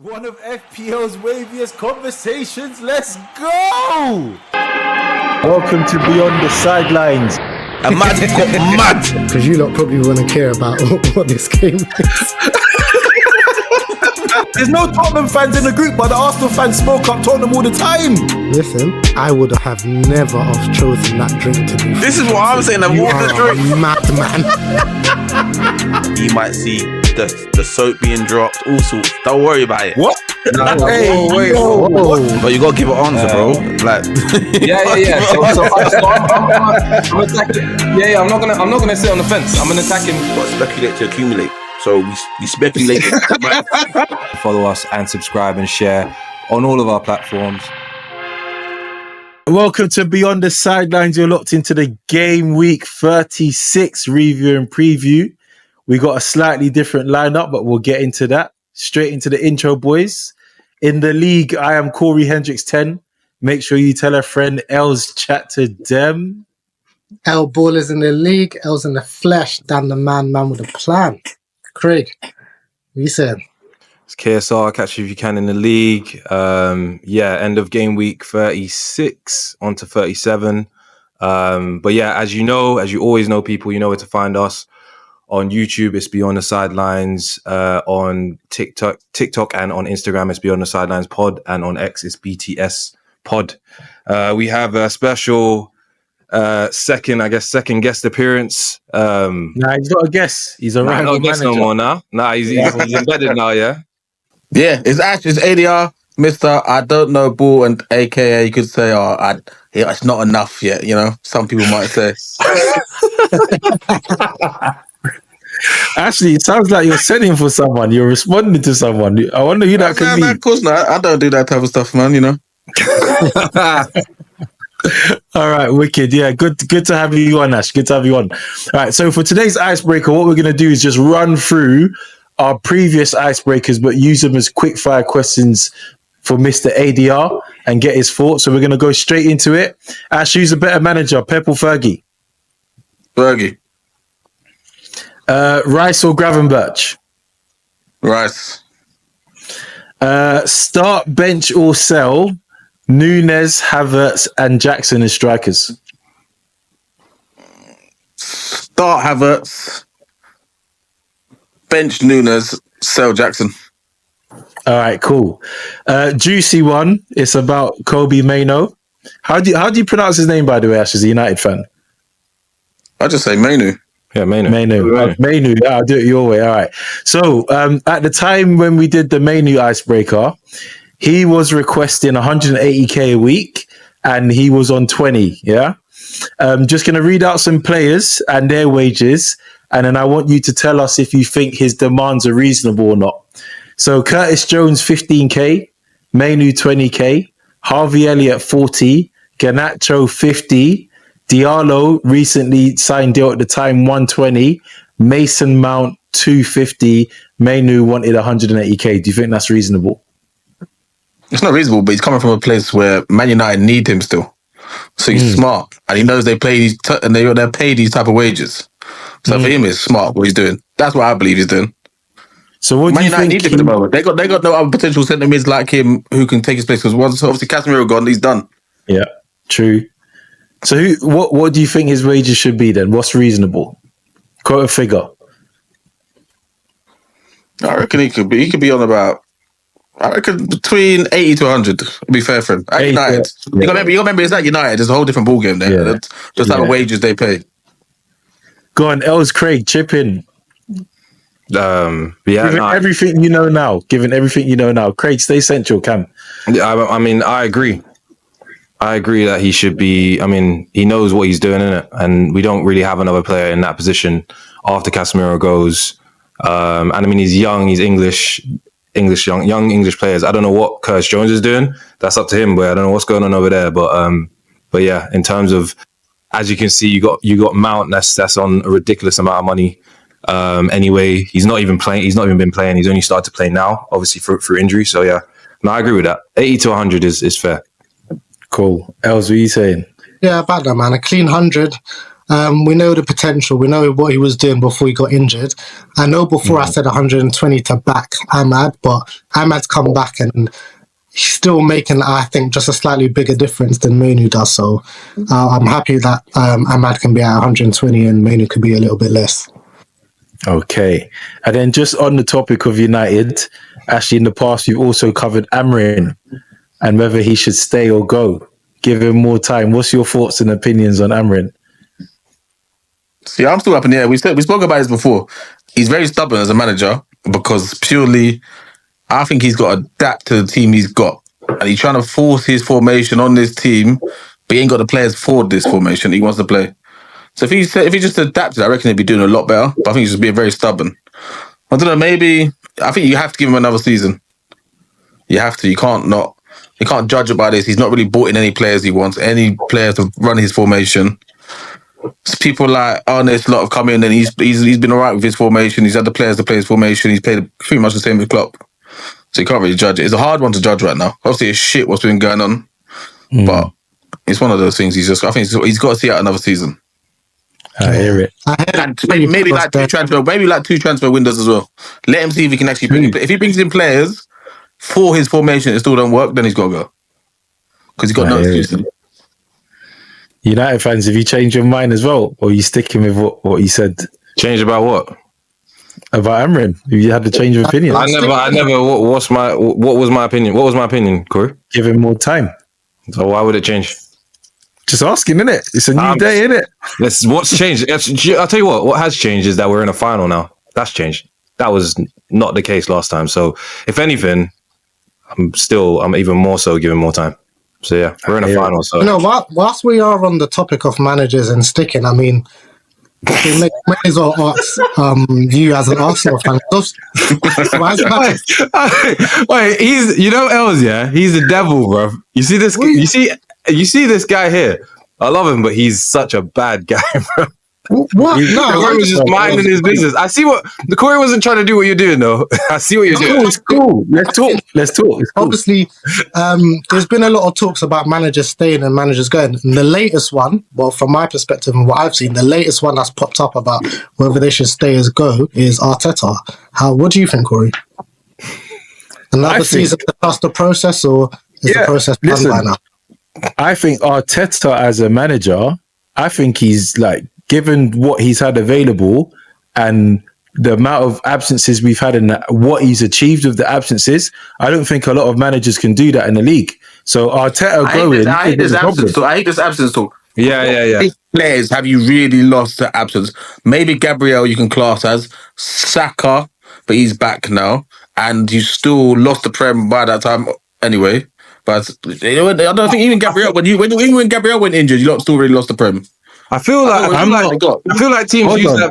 One of FPL's waviest conversations. Let's go! Welcome to Beyond The Sidelines. A mad got mad. Because you lot probably want to care about what this game is. There's no Tottenham fans in the group, but the Arsenal fans smoke up Tottenham all the time. Listen, I would have never have chosen that drink to be. This is what I'm saying. You are a madman. You might see the soap being dropped, all sorts. Don't worry about it. What? Wait. But you gotta give an answer, bro. Like, yeah. So I'm attacking. Yeah. I'm not gonna sit on the fence. I'm gonna attack him. but speculate to accumulate. So we speculate. Follow us and subscribe and share on all of our platforms. Welcome to Beyond The Sidelines. You're locked into the game week 36 review and preview. We got a slightly different lineup, but we'll get into that. Straight into the intro, boys. In the league, I am Corey Hendricks 10. Make sure you tell a friend. Els chat to them. L ballers in the league, L's in the flesh, Dan the man with a plan. Craig, what you said? It's KSR, catch you if you can in the league. End of game week 36 on to 37. But yeah, as you always know, people, you know where to find us. On YouTube, it's Beyond The Sidelines. On TikTok and on Instagram, it's Beyond The Sidelines Pod. And on X, it's BTS Pod. We have a special second guest appearance. Nah, he's not a guest. He's a Not a guest no more now. Nah, he's embedded now, yeah? Yeah, it's ADR, Mr. I don't know ball, and AKA you could say, it's not enough yet, you know? Some people might say. Actually, it sounds like you're sending for someone. You're responding to someone. I wonder who that could be. Of course not. I don't do that type of stuff, man, you know? All right, wicked. Yeah, good to have you on, Ash. Good to have you on. All right, so for today's icebreaker, what we're going to do is just run through our previous icebreakers, but use them as quick fire questions for Mr. ADR and get his thoughts. So we're going to go straight into it. Ash, who's a better manager, Pep or Fergie? Fergie. Rice or Gravenberch? Rice. Start, bench or sell Nunes, Havertz and Jackson as strikers? Start Havertz. Bench Nunes. Sell Jackson. All right, cool. Juicy one. It's about Kobe Mainoo. How do you pronounce his name, by the way, Ash, as a United fan? I just say Mainoo. Yeah, Mainoo. Mainoo. Yeah, I'll do it your way. All right. So at the time when we did the Mainoo icebreaker, he was requesting 180k a week and he was on 20. Yeah. Just going to read out some players and their wages. And then I want you to tell us if you think his demands are reasonable or not. So Curtis Jones, 15k, Mainoo, 20k, Harvey Elliott, 40, Garnacho, 50, Diallo recently signed deal at the time, 120, Mason Mount, 250, Mainoo wanted 180k. Do you think that's reasonable? It's not reasonable, but he's coming from a place where Man United need him still. So he's smart, and he knows they play and they're paid these type of wages. So for him, it's smart what he's doing. That's what I believe he's doing. So what Man do you United think? need him at the moment. They got no other potential centre mids like him who can take his place. Because once obviously Casemiro gone, he's done. Yeah, true. So what do you think his wages should be then? What's reasonable? Quote a figure. I reckon he could be on about. I reckon between 80 to 100 would be fair for him. At United. You got to remember, it's not United. There's a whole different ballgame there. Yeah. Just like the wages they pay. Go on, Els Craig, chip in. Given everything you know now. Craig, stay central, Cam. Yeah, I mean, I agree. I agree that he should be. I mean, he knows what he's doing, innit? And we don't really have another player in that position after Casemiro goes. And I mean, he's young, he's young English players. I don't know what Curtis Jones is doing. That's up to him, but I don't know what's going on over there. But yeah, in terms of, as you can see, you got Mount. That's on a ridiculous amount of money. Anyway, he's not even playing. He's not even been playing. He's only started to play now, obviously through injury. So yeah, no, I agree with that. 80 to 100 is fair. Cool. Els, what are you saying? Yeah, about that, man. A clean 100. We know the potential. We know what he was doing before he got injured. I know before I said 120 to back Ahmad, but Ahmad's come back and he's still making, I think, just a slightly bigger difference than Manu does. So I'm happy that Ahmad can be at 120 and Manu could be a little bit less. Okay. And then just on the topic of United, actually in the past, you've also covered Amrin and whether he should stay or go. Give him more time. What's your thoughts and opinions on Amrin? See, I'm still up in the air. We spoke about this before. He's very stubborn as a manager because purely, I think he's got to adapt to the team he's got. And he's trying to force his formation on this team, but he ain't got the players for this formation he wants to play. So if he just adapted, I reckon he'd be doing a lot better. But I think he's just being very stubborn. I don't know, maybe, I think you have to give him another season. You have to. You can't judge it by this. He's not really brought in any players he wants, any players to run his formation. So people like Arnes lot have come in and he's been all right with his formation. He's had the players to play his formation. He's played pretty much the same with Klopp. So you can't really judge it. It's a hard one to judge right now. Obviously, it's shit what's been going on. But it's one of those things I think he's got to see out another season. I hear it. And maybe like two transfer windows as well. Let him see if he can actually bring in. If he brings in players for his formation, it still don't work, then he's got to go because he's got no excuse. United fans, have you changed your mind as well, or are you sticking with what you said? Change about what? About Amrin? Have you had a change of opinion? I never. What was my opinion? What was my opinion, Corey? Give him more time. So why would it change? Just asking, innit? It's a new day, innit? What's changed? I'll tell you what has changed is that we're in a final now. That's changed. That was not the case last time. So if anything, I'm even more so giving more time. So yeah, we're in a final. So whilst we are on the topic of managers and sticking, I mean, we may as well ask you as an Arsenal fan. Wait, he's Els, yeah, he's the devil, bro. You see this? You see this guy here. I love him, but he's such a bad guy, bro. What? No, Corey was just minding his business. I see what the Corey wasn't trying to do what you're doing, though. I see what you're doing. It's cool. Let's talk. It's cool. Obviously, there's been a lot of talks about managers staying and managers going. And the latest one, well, from my perspective and what I've seen, the latest one that's popped up about whether they should stay as go is Arteta. What do you think, Corey? Another season to trust the process, or is the process done by now? I think Arteta as a manager, I think he's like, given what he's had available and the amount of absences we've had and what he's achieved with the absences, I don't think a lot of managers can do that in the league. So Arteta going, I hate this absence talk. Yeah. Which players have you really lost to absence? Maybe Gabriel you can class as Saka, but he's back now, and you still lost the Prem by that time anyway. But I don't think even Gabriel when Gabriel went injured, you lot still really lost the Prem. I feel like teams use that.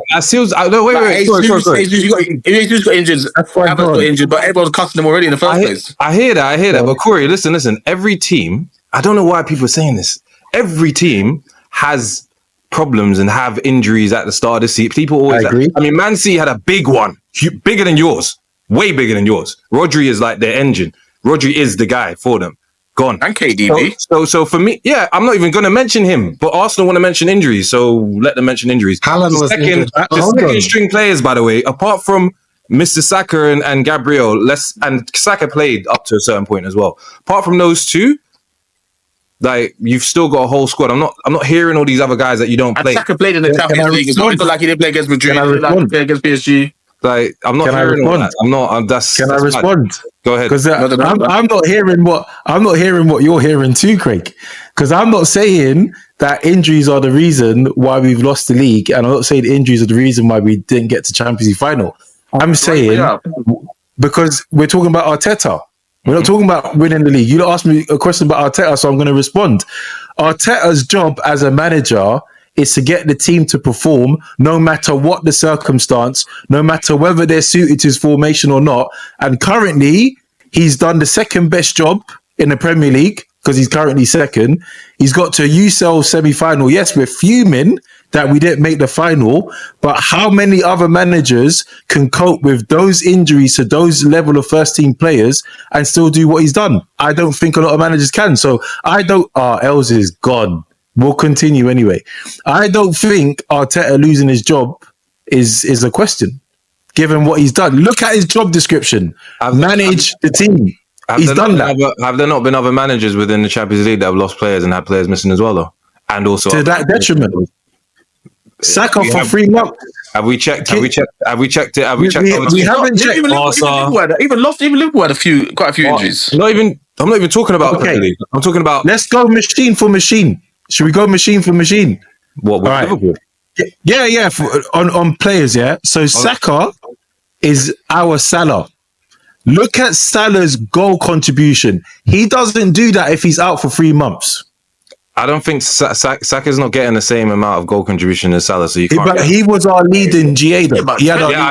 Sorry. Jesus got injured. Got injured, but everyone's cussing him already in the first place. I hear that. But Corey, listen. Every team, I don't know why people are saying this. Every team has problems and have injuries at the start of the season. People always agree. I mean, Man City had a big one, bigger than yours, way bigger than yours. Rodri is like their engine. Rodri is the guy for them. Gone. And KDB. So for me, yeah, I'm not even going to mention him. But Arsenal want to mention injuries, so let them mention injuries. Haaland was injured. Second string players, by the way, apart from Mr. Saka and Gabriel, and Saka played up to a certain point as well. Apart from those two, like you've still got a whole squad. I'm not hearing all these other guys that you don't play. Saka played in the Champions League. It's not like he didn't play against Madrid. He didn't play against PSG. Like I'm not hearing all that. Can I respond? Go ahead. Because I'm not hearing what you're hearing too, Craig. Because I'm not saying that injuries are the reason why we've lost the league, and I'm not saying injuries are the reason why we didn't get to Champions League final. I'm saying because we're talking about Arteta. We're not talking about winning the league. You asked me a question about Arteta, so I'm going to respond. Arteta's job as a manager is to get the team to perform no matter what the circumstance, no matter whether they're suited to his formation or not. And currently, he's done the second best job in the Premier League because he's currently second. He's got to a UCL semi-final. Yes, we're fuming that we didn't make the final, but how many other managers can cope with those injuries to those level of first-team players and still do what he's done? I don't think a lot of managers can. So I don't... Els is gone. will continue anyway. I don't think Arteta losing his job is a question, given what he's done. Look at his job description. Manage the team. He's done that. Have there not been other managers within the Champions League that have lost players and had players missing as well, though? And also to that detriment. Saka for 3 months. Have we checked? Have we checked it? Have we checked? We haven't checked. Even Liverpool had quite a few injuries. I'm not even talking about. Okay. I'm talking about. Let's go machine for machine. Should we go machine for machine? What with Liverpool? Yeah. On players, yeah. So Saka is our Salah. Look at Salah's goal contribution. He doesn't do that if he's out for 3 months. I don't think Saka's not getting the same amount of goal contribution as Salah, so you can't. But he was our leading GA though. I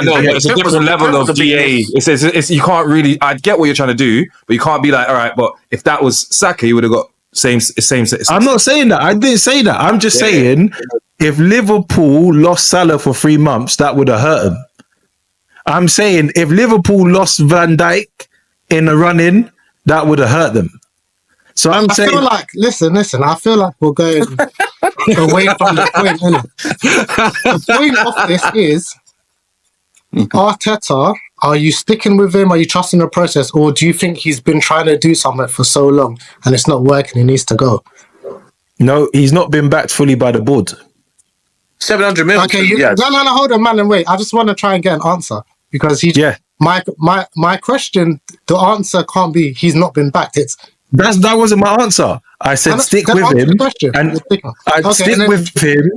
know. It's a different level of GA. It's you can't really. I get what you're trying to do, but you can't be like, all right, but if that was Saka, he would have got same. I'm not saying that. I didn't say that. I'm just saying if Liverpool lost Salah for 3 months, that would have hurt him. I'm saying if Liverpool lost Van Dijk in the run-in, that would have hurt them. So I feel like, listen, I feel like we're going away from the point, innit? The point of this is, Arteta, are you sticking with him? Are you trusting the process? Or do you think he's been trying to do something for so long and it's not working, he needs to go? No, he's not been backed fully by the board. 700 million. Okay, no, hold on, man, and wait. I just want to try and get an answer because my question, the answer can't be he's not been backed. That wasn't my answer. I said stick with him, and I'd stick with him.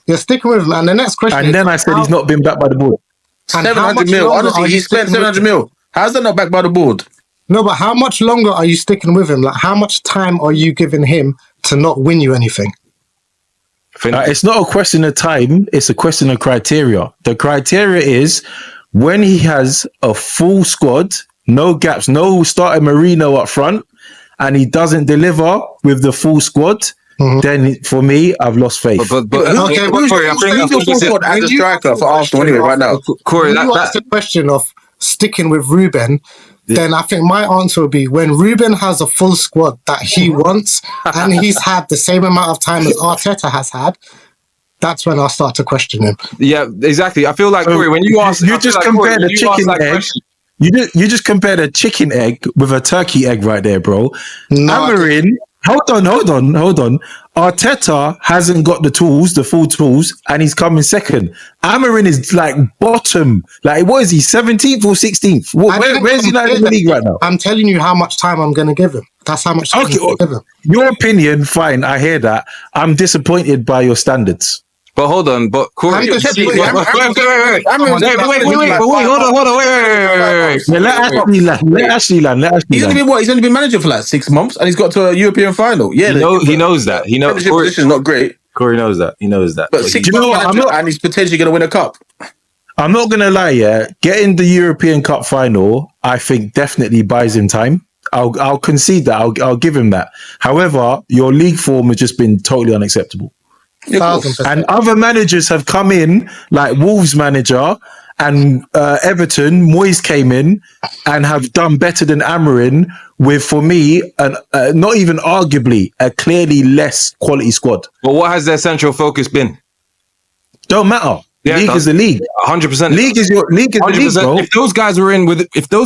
You're sticking with him, and the next question. And then I said he's not been backed by the board. 700 mil. Honestly, he spent 700 mil. How's that not backed by the board? No, but how much longer are you sticking with him? Like, how much time are you giving him to not win you anything? It's not a question of time. It's a question of criteria. The criteria is when he has a full squad, no gaps, no starting Marino up front, and he doesn't deliver with the full squad, then for me, I've lost faith. But Corey, I think the full squad as a striker for Arsenal anyway right now. Corey, that's the question of sticking with Ruben. Then I think my answer would be when Ruben has a full squad that he wants and he's had the same amount of time as Arteta has had, that's when I'll start to question him. Yeah, exactly. I feel like, Corey, when you ask... You just compared a chicken egg... You just compared a chicken egg with a turkey egg right there, bro. No, Amarin... Hold on. Arteta hasn't got the tools, the full tools, and he's coming second. Amarin is like bottom. Like, what is he, 17th or 16th? Where's he in the league right now? I'm telling you how much time I'm going to give him. That's how much time I'm going to give him. Your opinion, fine, I hear that. I'm disappointed by your standards. But hold on, but Corey... Wait, hold on. Let Ashley land. He's only been manager for like 6 months and he's got to a European final. Yeah, he knows that. He knows his position is not great. Corey knows that. He knows that. But 6 months and he's potentially going to win a cup. I'm not going to lie, yeah. Getting the European Cup final, I think definitely buys him time. I'll concede that. I'll give him that. However, your league form has just been totally unacceptable. And other managers have come in, like Wolves manager and Everton, Moyes came in and have done better than Amarin with, for me, not even arguably, a clearly less quality squad. But what has their central focus been? Don't matter. Yeah, league is the league. 100%. League is the league, bro. If those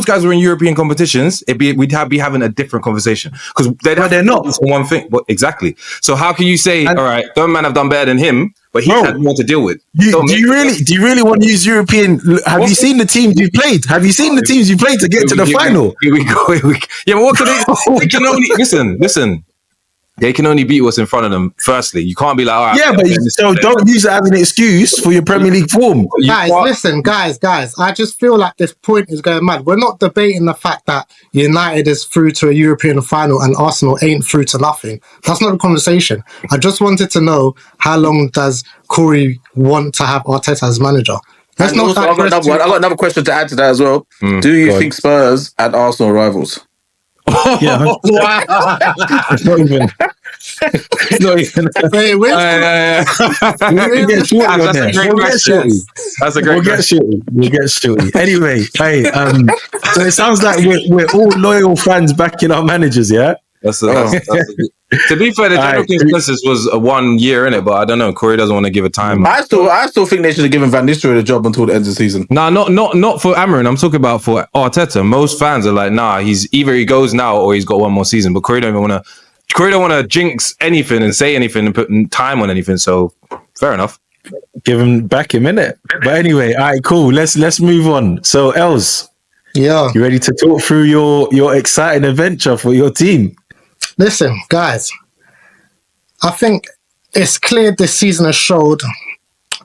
guys were in European competitions, we'd be having a different conversation because they're not on one thing. But exactly. So how can you say, all right, those man have done better than him, but he had more to deal with? Do you really want to use European? Have you seen the teams you played? Have you seen the teams you played to get to the final? Here we go. Yeah, but what can they can only listen. They can only beat what's in front of them. Firstly, you can't be like, all right. Yeah, but so don't use it as an excuse for your Premier League form. Guys. I just feel like this point is going mad. We're not debating the fact that United is through to a European final and Arsenal ain't through to nothing. That's not the conversation. I just wanted to know how long does Corey want to have Arteta as manager? I've got another question to add to that as well. Do you think Spurs and Arsenal are rivals? Yeah. It's not even. Wait, That's a great question. We'll get shorty. Anyway, hey, so it sounds like we're all loyal fans backing our managers, yeah? That's a To be fair, the general Alright. consensus was a 1 year in it, but I don't know. Corey doesn't want to give a time. I still think they should have given Van Nistelrooy the job until the end of the season. No, not for Amarin. I'm talking about for Arteta. Most fans are like, nah, he's either he goes now or he's got one more season. But Corey don't want to jinx anything and say anything and put time on anything. So fair enough. Give him back him in it. But anyway, all right, cool. Let's move on. So Els, Yeah. you ready to talk through your exciting adventure for your team? Listen, guys, I think it's clear this season has showed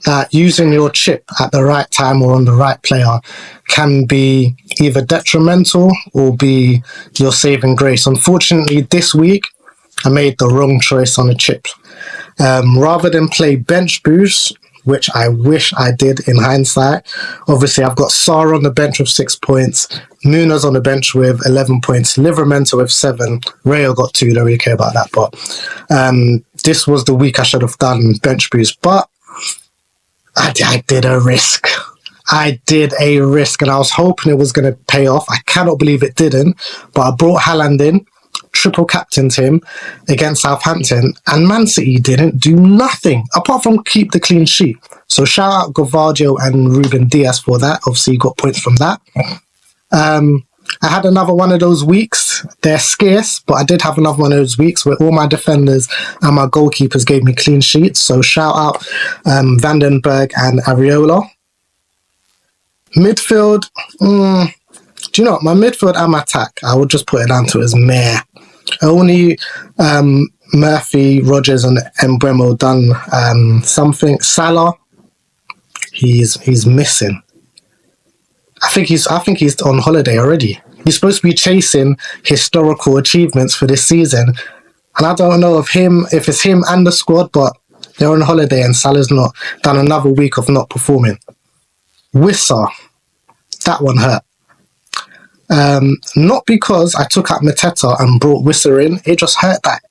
that using your chip at the right time or on the right player can be either detrimental or be your saving grace. Unfortunately, this week, I made the wrong choice on a chip. Rather than play bench boost, which I wish I did in hindsight. Obviously, I've got Sarr on the bench with 6 points, Nunes on the bench with 11 points, Livramento with 7, Rayo got 2, don't really care about that, but this was the week I should have done bench boost, but I did a risk. I did a risk, and I was hoping it was going to pay off. I cannot believe it didn't, but I brought Haaland in, triple captained him against Southampton, and Man City didn't do nothing apart from keep the clean sheet. So shout out Gvardio and Ruben Diaz for that. Obviously, you got points from that. I had another one of those weeks. They're scarce, but I did have another one of those weeks where all my defenders and my goalkeepers gave me clean sheets. So shout out Vandenberg and Areola. Midfield, do you know what? My midfield and my attack, I would just put it down to as meh. Only Murphy, Rogers, and Mbeumo done something. Salah, he's missing. I think he's on holiday already. He's supposed to be chasing historical achievements for this season, and I don't know if it's him and the squad, but they're on holiday and Salah's not done another week of not performing. Wissa, that one hurt. Not because I took out Mateta and brought Wissa in, it just hurt that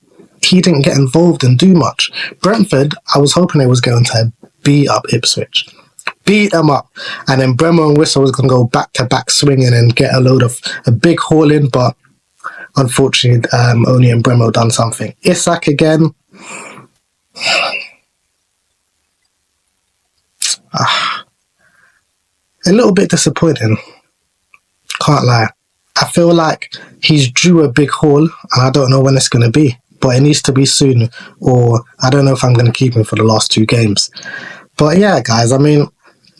he didn't get involved and do much. Brentford, I was hoping they was going to beat up Ipswich. Beat them up. And then Bremo and Wissa was going to go back-to-back swinging and get a big haul in, but unfortunately, only Bremo done something. Isak again. A little bit disappointing. Can't lie. I feel like he's due a big haul, and I don't know when it's going to be. But it needs to be soon, or I don't know if I'm going to keep him for the last 2 games. But yeah, guys, I mean,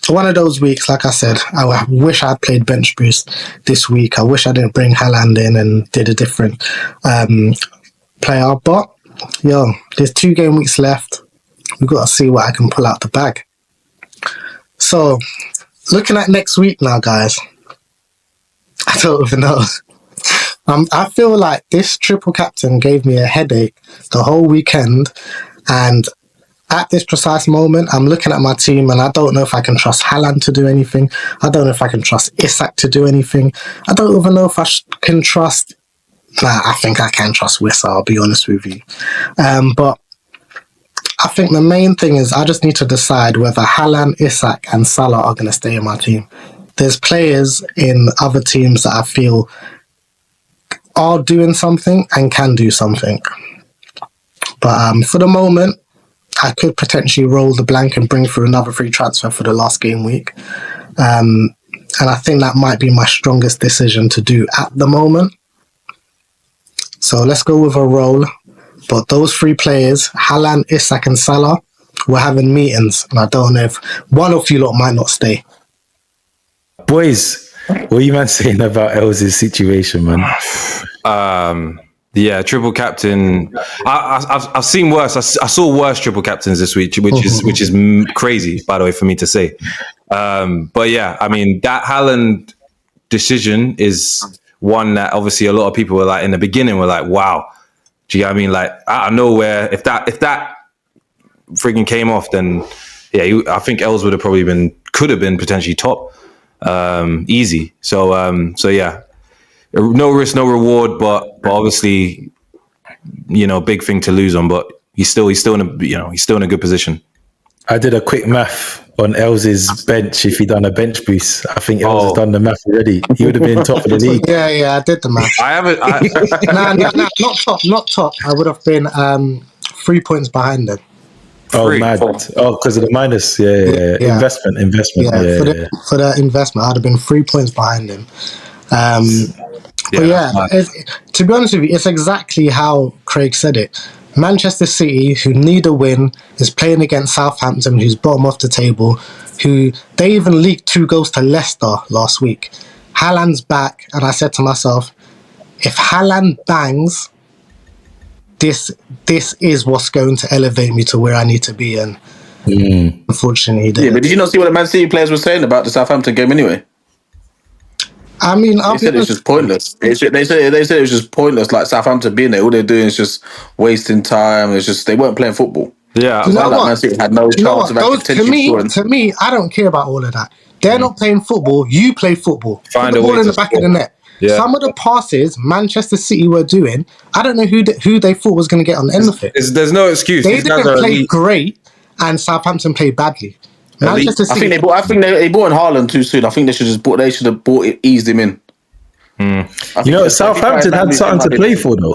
one of those weeks, like I said, I wish I'd played bench boost this week. I wish I didn't bring Haaland in and did a different player. But, there's 2 game weeks left. We've got to see what I can pull out the bag. So, looking at next week now, guys, I don't even know. I feel like this triple captain gave me a headache the whole weekend, and at this precise moment, I'm looking at my team and I don't know if I can trust Haaland to do anything. I don't know if I can trust Isak to do anything. I don't even know if I can trust... I think I can trust Wissa, I'll be honest with you. But I think the main thing is I just need to decide whether Haaland, Isak and Salah are going to stay in my team. There's players in other teams that I feel are doing something and can do something. But for the moment, I could potentially roll the blank and bring through another free transfer for the last game week. And I think that might be my strongest decision to do at the moment. So let's go with a roll. But those 3 players, Haaland, Isak and Salah, we're having meetings. And I don't know if one of you lot might not stay. Boys, what are you man saying about Els's situation, man? Yeah, triple captain. I've seen worse. I saw worse triple captains this week, which is crazy, by the way, for me to say. But yeah, I mean, that Haaland decision is one that obviously a lot of people were like in the beginning were like, wow. Do you know what I mean? Like out of nowhere, if that frigging came off, then yeah, I think Els could have been potentially top, easy. So yeah. No risk, no reward, but obviously, big thing to lose on. But he's still in a good position. I did a quick math on Els's bench. If he done a bench boost, I think Els has done the math already. He would have been top of the league. Yeah, I did the math. I haven't. Nah, not top. I would have been 3 points behind them. Oh, mad. Oh, because of the minus. Yeah. Investment. Yeah, for the investment, I'd have been 3 points behind him. To be honest with you, it's exactly how Craig said it. Manchester City, who need a win, is playing against Southampton, who's bottom of the table, who they even leaked 2 goals to Leicester last week. Haaland's back, and I said to myself, if Haaland bangs, this is what's going to elevate me to where I need to be, and unfortunately, he didn't. Yeah, but did you not see what the Man City players were saying about the Southampton game anyway? I mean, they said it's just pointless. They said it was just pointless. Like Southampton being there, all they're doing is just wasting time. It's just they weren't playing football. Yeah, you know what? Man City had no chance of actually to me, I don't care about all of that. They're not playing football. You play football. Find Put the a way ball in to the back score. of the net. Yeah. Some of the passes Manchester City were doing, I don't know who they thought was going to get on the end of it. There's no excuse. They These guys didn't are play elite. great, and Southampton played badly. Manchester I City. think they brought in Haaland too soon. I think they should have eased him in. You know, Southampton had something to play for, though.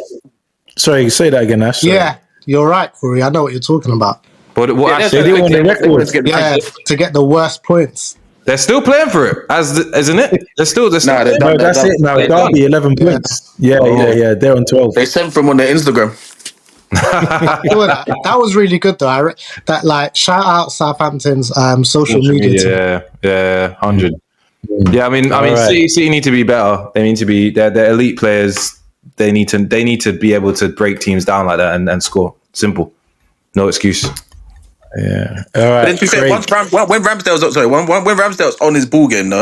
Sorry, say that again, Ash. Sorry. Yeah, you're right, Corey. I know what you're talking about. But what They didn't want the record. Yeah, to get the worst points. they're still playing for it, isn't it? They're still. No, that's it now. Derby, 11 points. Yeah. They're on 12. They sent from on their Instagram. That was really good though. Shout out Southampton's social media team. Yeah, 100. Yeah, I mean, City need to be better. They need to be. They're elite players. They need to be able to break teams down like that and score. Simple, no excuse. Yeah. All right. When Ramsdale's on his ball game,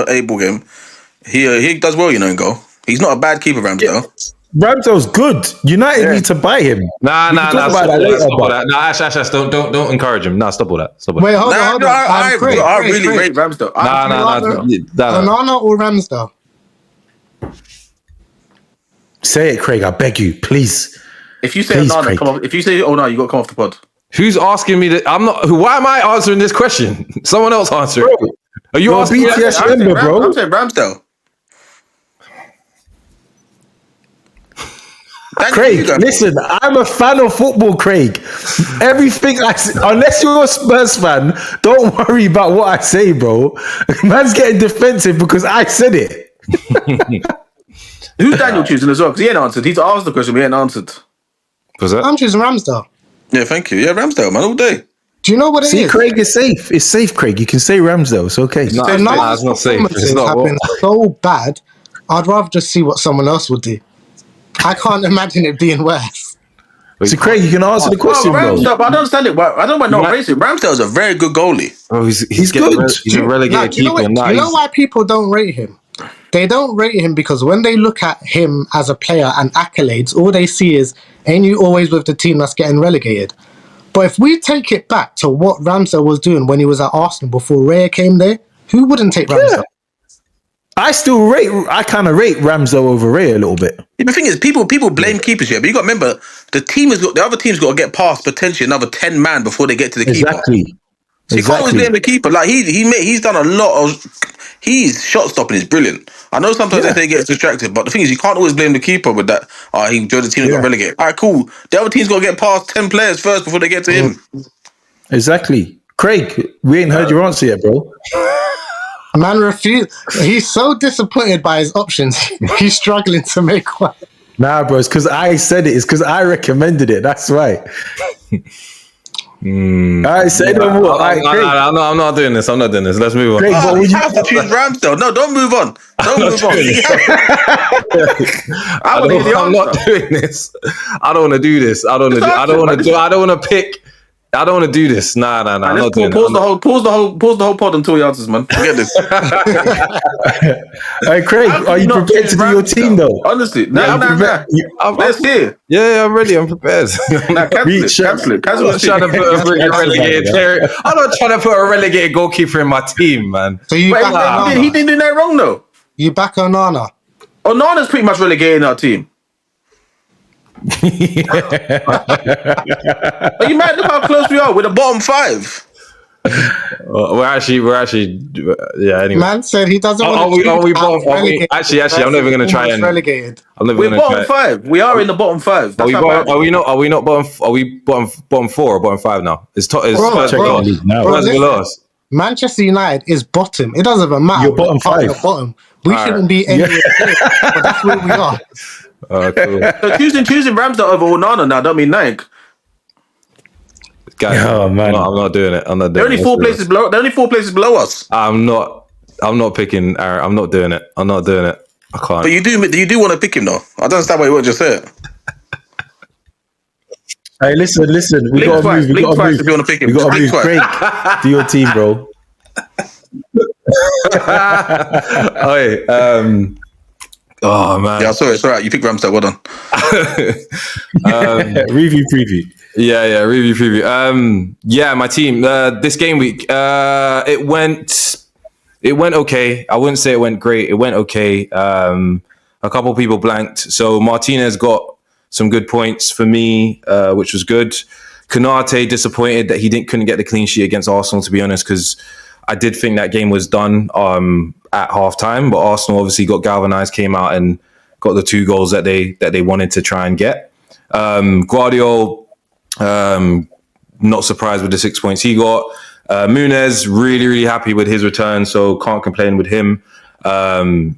he does well, in goal. He's not a bad keeper, Ramsdale. Ramsdale's good. United need to buy him. Nah. Stop that. Nah, Ash, don't encourage him. Nah, stop all that. Wait, hold on. I really rate Ramsdale. Onana or Ramsdale? Say it, Craig. I beg you, please. If you say Onana, come off. If you say you got to come off the pod. Who's asking me that? I'm not. Why am I answering this question? Someone else answer it. Are you asking BTS member, bro? I'm saying Ramsdale. Craig, listen, I'm a fan of football, Craig. Everything I say, unless you're a Spurs fan, don't worry about what I say, bro. Man's getting defensive because I said it. Who's Daniel choosing as well? Because he ain't answered. He's asked the question, but he ain't answered. Was that? I'm choosing Ramsdale. Yeah, thank you. Yeah, Ramsdale, man, all day. Do you know what it is? Craig is safe. It's safe, Craig. You can say Ramsdale. It's okay. It's not safe. It's not have been so bad. I'd rather just see what someone else would do. I can't imagine it being worse. So, Craig, you can answer the question, bro. Ramsdale, but I don't understand it. I don't want not racing. Ramsdale's a very good goalie. Oh, he's good. He's a relegated keeper. You know why people don't rate him? They don't rate him because when they look at him as a player and accolades, all they see is, ain't you always with the team that's getting relegated? But if we take it back to what Ramsdale was doing when he was at Arsenal before Raya came there, who wouldn't take Ramsdale? I kind of rate Ramsdale over Raya a little bit. Yeah, the thing is, people blame keepers here, but you got to remember, the other team's got to get past potentially another 10 man before they get to the keeper. So you can't always blame the keeper. Like he's done a lot of. His shot stopping is brilliant. I know sometimes they get distracted, but the thing is, you can't always blame the keeper with that. He joined the team that got relegated. All right, cool. The other team's got to get past 10 players first before they get to him. Exactly. Craig, we ain't heard your answer yet, bro. Man refused. He's so disappointed by his options. He's struggling to make one. Nah, bro, it's because I said it. It's because I recommended it. That's why. All right, say no more. Craig. I'm not doing this. Let's move on. Craig, You have to choose Ramsdale. No, don't move on. Don't move on. I'm not doing this. I don't want to do this. I don't want to pick. I don't want to do this. Nah. I'm not doing pause the whole pod until he answers, man. Forget this. Hey, Craig, are you prepared to do your team though? Honestly, let's hear. Yeah, I'm ready. I'm prepared. Cancel it. I'm not trying to put a relegated. I'm not trying to put a relegated goalkeeper in my team, man. So he didn't do that wrong though. You back Onana? Onana's pretty much relegated in our team. Are you mad? Look how close we are. We're the bottom 5. We're actually, yeah. Anyway, Man said he doesn't Are want we? to. Are we bottom? Actually, I'm never going to try and. Relegated. I'm never We're going to bottom try. five. We are in the bottom five. Are That's we how bottom? bad. Are we not? Are we not bottom? Are we bottom four or bottom five now? Is Spurs Check below the us? league now. Spurs Bro, below listen. us. Manchester United is bottom. It doesn't even matter. You're bottom We're part of five. the bottom. We All shouldn't right. be anywhere near, but that's where we are. Cool. So choosing Ramsdale over Onana now don't mean nothing. Guys, Oh, man. I'm not doing it. I'm not They're doing only it. four places below. They're only 4 places below us. I'm not picking Aaron. I'm not doing it. I'm not doing it. I can't. But you do want to pick him though. I don't understand why you won't just say it. Hey, listen. We Blink gotta twice, move. We blink gotta twice move. if you want to pick him. We gotta Just move. blink twice. Craig, do your team, bro. Hey, oh man. Yeah, sorry, it's all right. You pick Ramsdale. Well done. Review preview. Yeah, review preview. Yeah, my team. This game week, it went okay. I wouldn't say it went great. It went okay. A couple people blanked. So Martinez got some good points for me, which was good. Konate disappointed that he couldn't get the clean sheet against Arsenal, to be honest, because I did think that game was done at halftime, but Arsenal obviously got galvanized, came out and got the 2 goals that they wanted to try and get. Guardiola, not surprised with the 6 points he got. Munez, really happy with his return, so can't complain with him.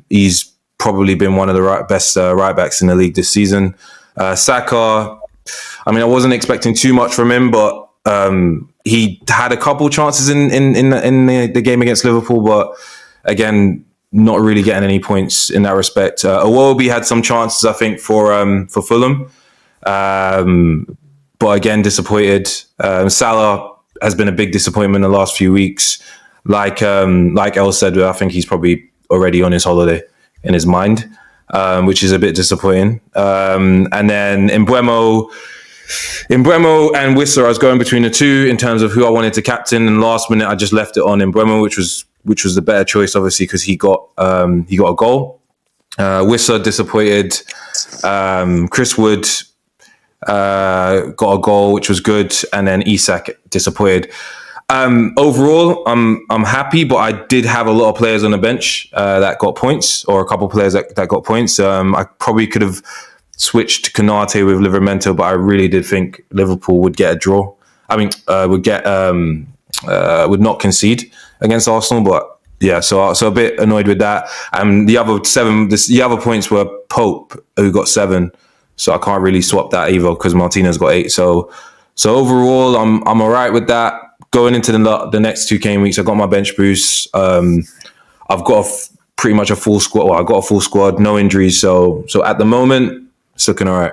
He's probably been one of the best right backs in the league this season. Saka, I mean, I wasn't expecting too much from him, but he had a couple chances in the game against Liverpool, but again, not really getting any points in that respect. Iwobi had some chances, I think, for Fulham, but again, disappointed. Salah has been a big disappointment in the last few weeks. Like El said, I think he's probably already on his holiday in his mind, which is a bit disappointing. And then Mbeumo and Whistler, I was going between the two in terms of who I wanted to captain. And last minute, I just left it on Mbeumo, which was the better choice, obviously, because he got a goal. Whistler disappointed. Chris Wood got a goal, which was good, and then Isak disappointed. Overall, I'm happy, but I did have a lot of players on the bench that got points, or a couple of players that got points. I probably could have switched to Konate with Livramento, but I really did think Liverpool would get a draw. I mean, would not concede against Arsenal, but yeah, so a bit annoyed with that. The other points were Pope, who got 7, so I can't really swap that either because Martinez got 8. So overall, I'm all right with that. Going into the next 2 game weeks, I got my bench boost. I've got pretty much a full squad. Well, I got a full squad, no injuries. So at the moment, it's looking all right.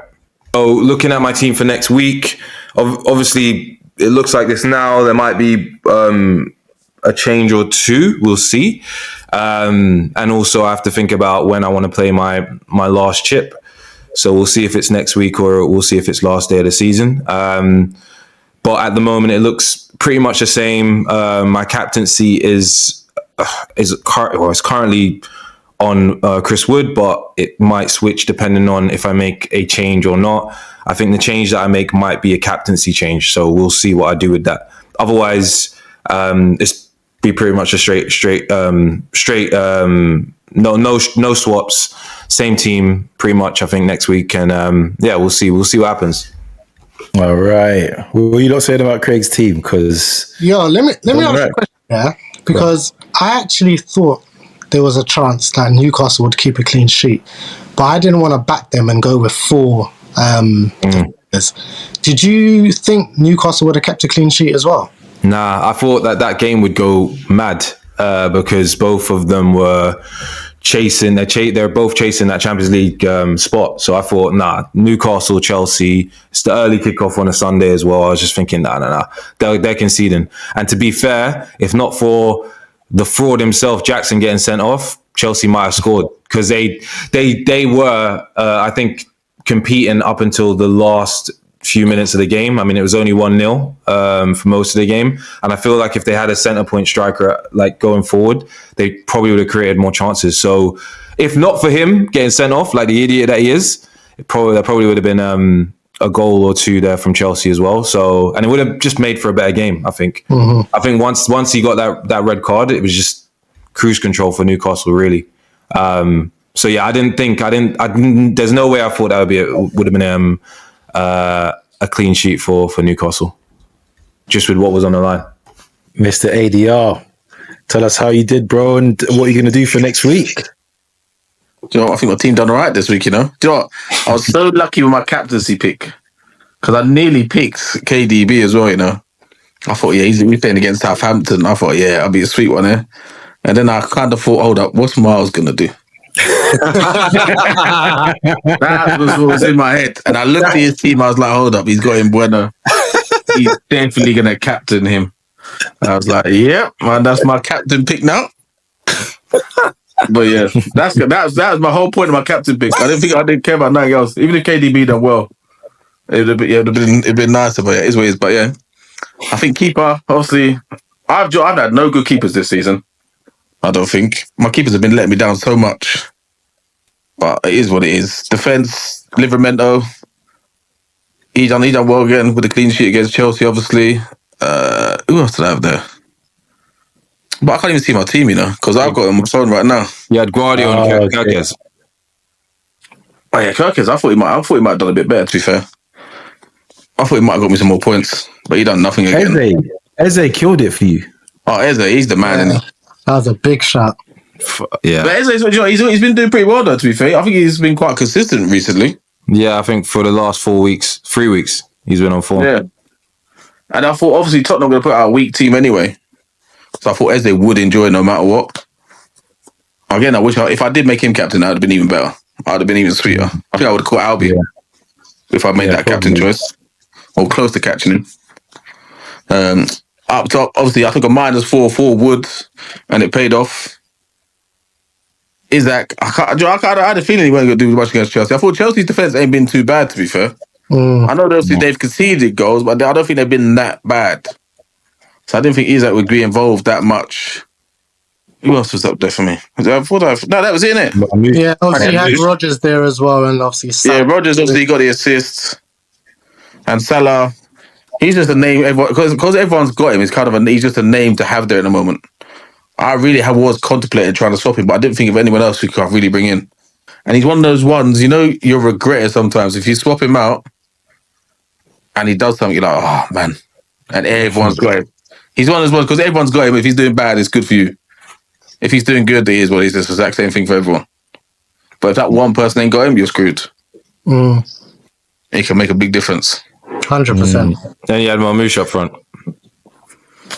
So looking at my team for next week, obviously it looks like this now. There might be a change or 2. We'll see. And also I have to think about when I want to play my last chip. So we'll see if it's next week or we'll see if it's last day of the season. But at the moment, it looks pretty much the same. My captaincy is currently on Chris Wood, but it might switch depending on if I make a change or not. I think the change that I make might be a captaincy change, so we'll see what I do with that. Otherwise, it's be pretty much a straight no swaps, same team pretty much. I think next week, and we'll see what happens. All right. What are you not saying about Craig's team? Because Let me ask you a question, yeah? Because I actually thought there was a chance that Newcastle would keep a clean sheet, but I didn't want to back them and go with 4 defenders. Did you think Newcastle would have kept a clean sheet as well? Nah, I thought that game would go mad because both of them were chasing. They're both chasing that Champions League spot. So I thought, Newcastle, Chelsea. It's the early kickoff on a Sunday as well. I was just thinking, they're conceding. And to be fair, if not for the fraud himself, Jackson, getting sent off, Chelsea might have scored because they were, I think, competing up until the last few minutes of the game. I mean, it was only 1-0 for most of the game, and I feel like if they had a centre point striker like going forward, they probably would have created more chances. So, if not for him getting sent off like the idiot that he is, that probably would have been a goal or two there from Chelsea as well. So, and it would have just made for a better game, I think. I think once he got that red card, it was just cruise control for Newcastle, really. So yeah, there's no way I thought that would have been a clean sheet for Newcastle, just with what was on the line. Mr. ADR, tell us how you did, bro, and what you're going to do for next week. Do you know what? I think my team done all right this week, you know? Do you know what? I was so lucky with my captaincy pick because I nearly picked KDB as well, you know? I thought, yeah, he's playing against Southampton. I thought, yeah, I'll be a sweet one there. And then I kind of thought, hold up, what's Miles going to do? That was what was in my head. And I looked at his team, I was like, hold up, he's got him Bueno. He's definitely going to captain him. I was like, yeah, man, that's my captain pick now. But yeah, that was my whole point of my captain pick. I didn't care about nothing else. Even if KDB done well, it'd have been nicer. But yeah, it is what it is. But yeah, I think keeper. Obviously, I've had no good keepers this season. I don't think my keepers have been letting me down so much. But it is what it is. Defense, Livramento. He done well again with a clean sheet against Chelsea. Obviously, who else did I have there? But I can't even see my team, you know, because I've got it on my phone right now. You had Guardiola and Kirkes. Oh yeah, Kirkes. I thought he might have done a bit better. To be fair, I thought he might have got me some more points, but he done nothing again. Eze killed it for you. Oh, Eze, he's the man, isn't he? That was a big shot. Yeah, but Eze, you know, he's been doing pretty well though. To be fair, I think he's been quite consistent recently. Yeah, I think for the last 3 weeks, he's been on form. Yeah, and I thought obviously Tottenham going to put out a weak team anyway. So I thought Eze would enjoy it no matter what. Again, I wish if I did make him captain, that would have been even better. I'd have been even sweeter. I think I would have caught Albie if I made that captain choice. Or close to catching him. Up top, obviously, I took a -4 for Woods, and it paid off. Isaac, I had a feeling he wasn't going to do much against Chelsea. I thought Chelsea's defence ain't been too bad, to be fair. I know they've conceded goals, but I don't think they've been that bad. So I didn't think Isaac would be involved that much. Who else was up there for me? No, that was it, innit? Yeah, obviously you had Rodgers there as well, and obviously Salah. Yeah, Rodgers obviously got the assist. And Salah, he's just a name, because everyone's got him, he's just a name to have there at the moment. I really was contemplating trying to swap him, but I didn't think of anyone else who could really bring in. And he's one of those ones, you know, you'll regret it sometimes. If you swap him out and he does something, you're like, oh, man. And everyone's got him. He's one of those ones, because everyone's got him. If he's doing bad, it's good for you. If he's doing good, it is what it is. It's the exact same thing for everyone. But if that one person ain't got him, you're screwed. It can make a big difference. 100%. Then you had Marmoush up front.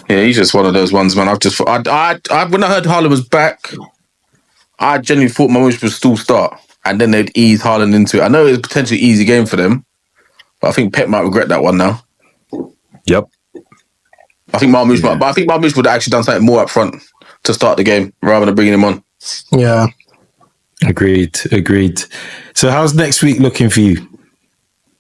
Yeah, he's just one of those ones, man. When I heard Haaland was back, I genuinely thought Marmoush would still start. And then they'd ease Haaland into it. I know it was a potentially easy game for them, but I think Pep might regret that one now. Yep. I think Marmoush would have actually done something more up front to start the game rather than bringing him on. Yeah. Agreed. So how's next week looking for you?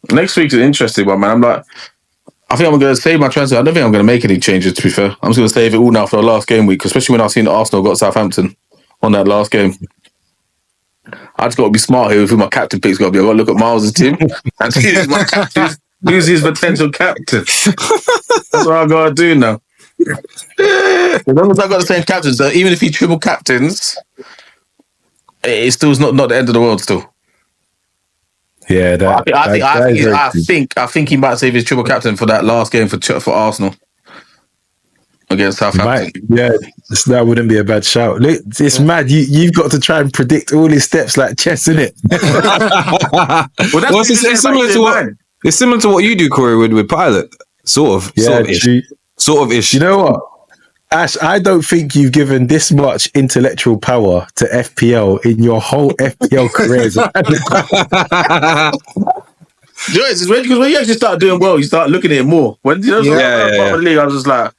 Next week's an interesting one, man. I think I'm going to save my transfer. I don't think I'm going to make any changes, to be fair. I'm just going to save it all now for the last game week, especially when I've seen that Arsenal got Southampton on that last game. I just got to be smart here with who my captain pick's got to be. I've got to look at Miles' team and see who's his potential captain. That's what I've got to do now. As long as I've got the same captain, so even if he triple captains, it's still not the end of the world still. Yeah, I think he might save his triple captain for that last game for Arsenal against Southampton. That wouldn't be a bad shout. Look, it's mad. You've got to try and predict all his steps like chess, innit? It's similar to what you do, Corey, with Pilot. Sort of ish. You know what, Ash? I don't think you've given this much intellectual power to FPL in your whole FPL career. It's weird because when you actually start doing well, you start looking at it more. When you know, the league, I was just like,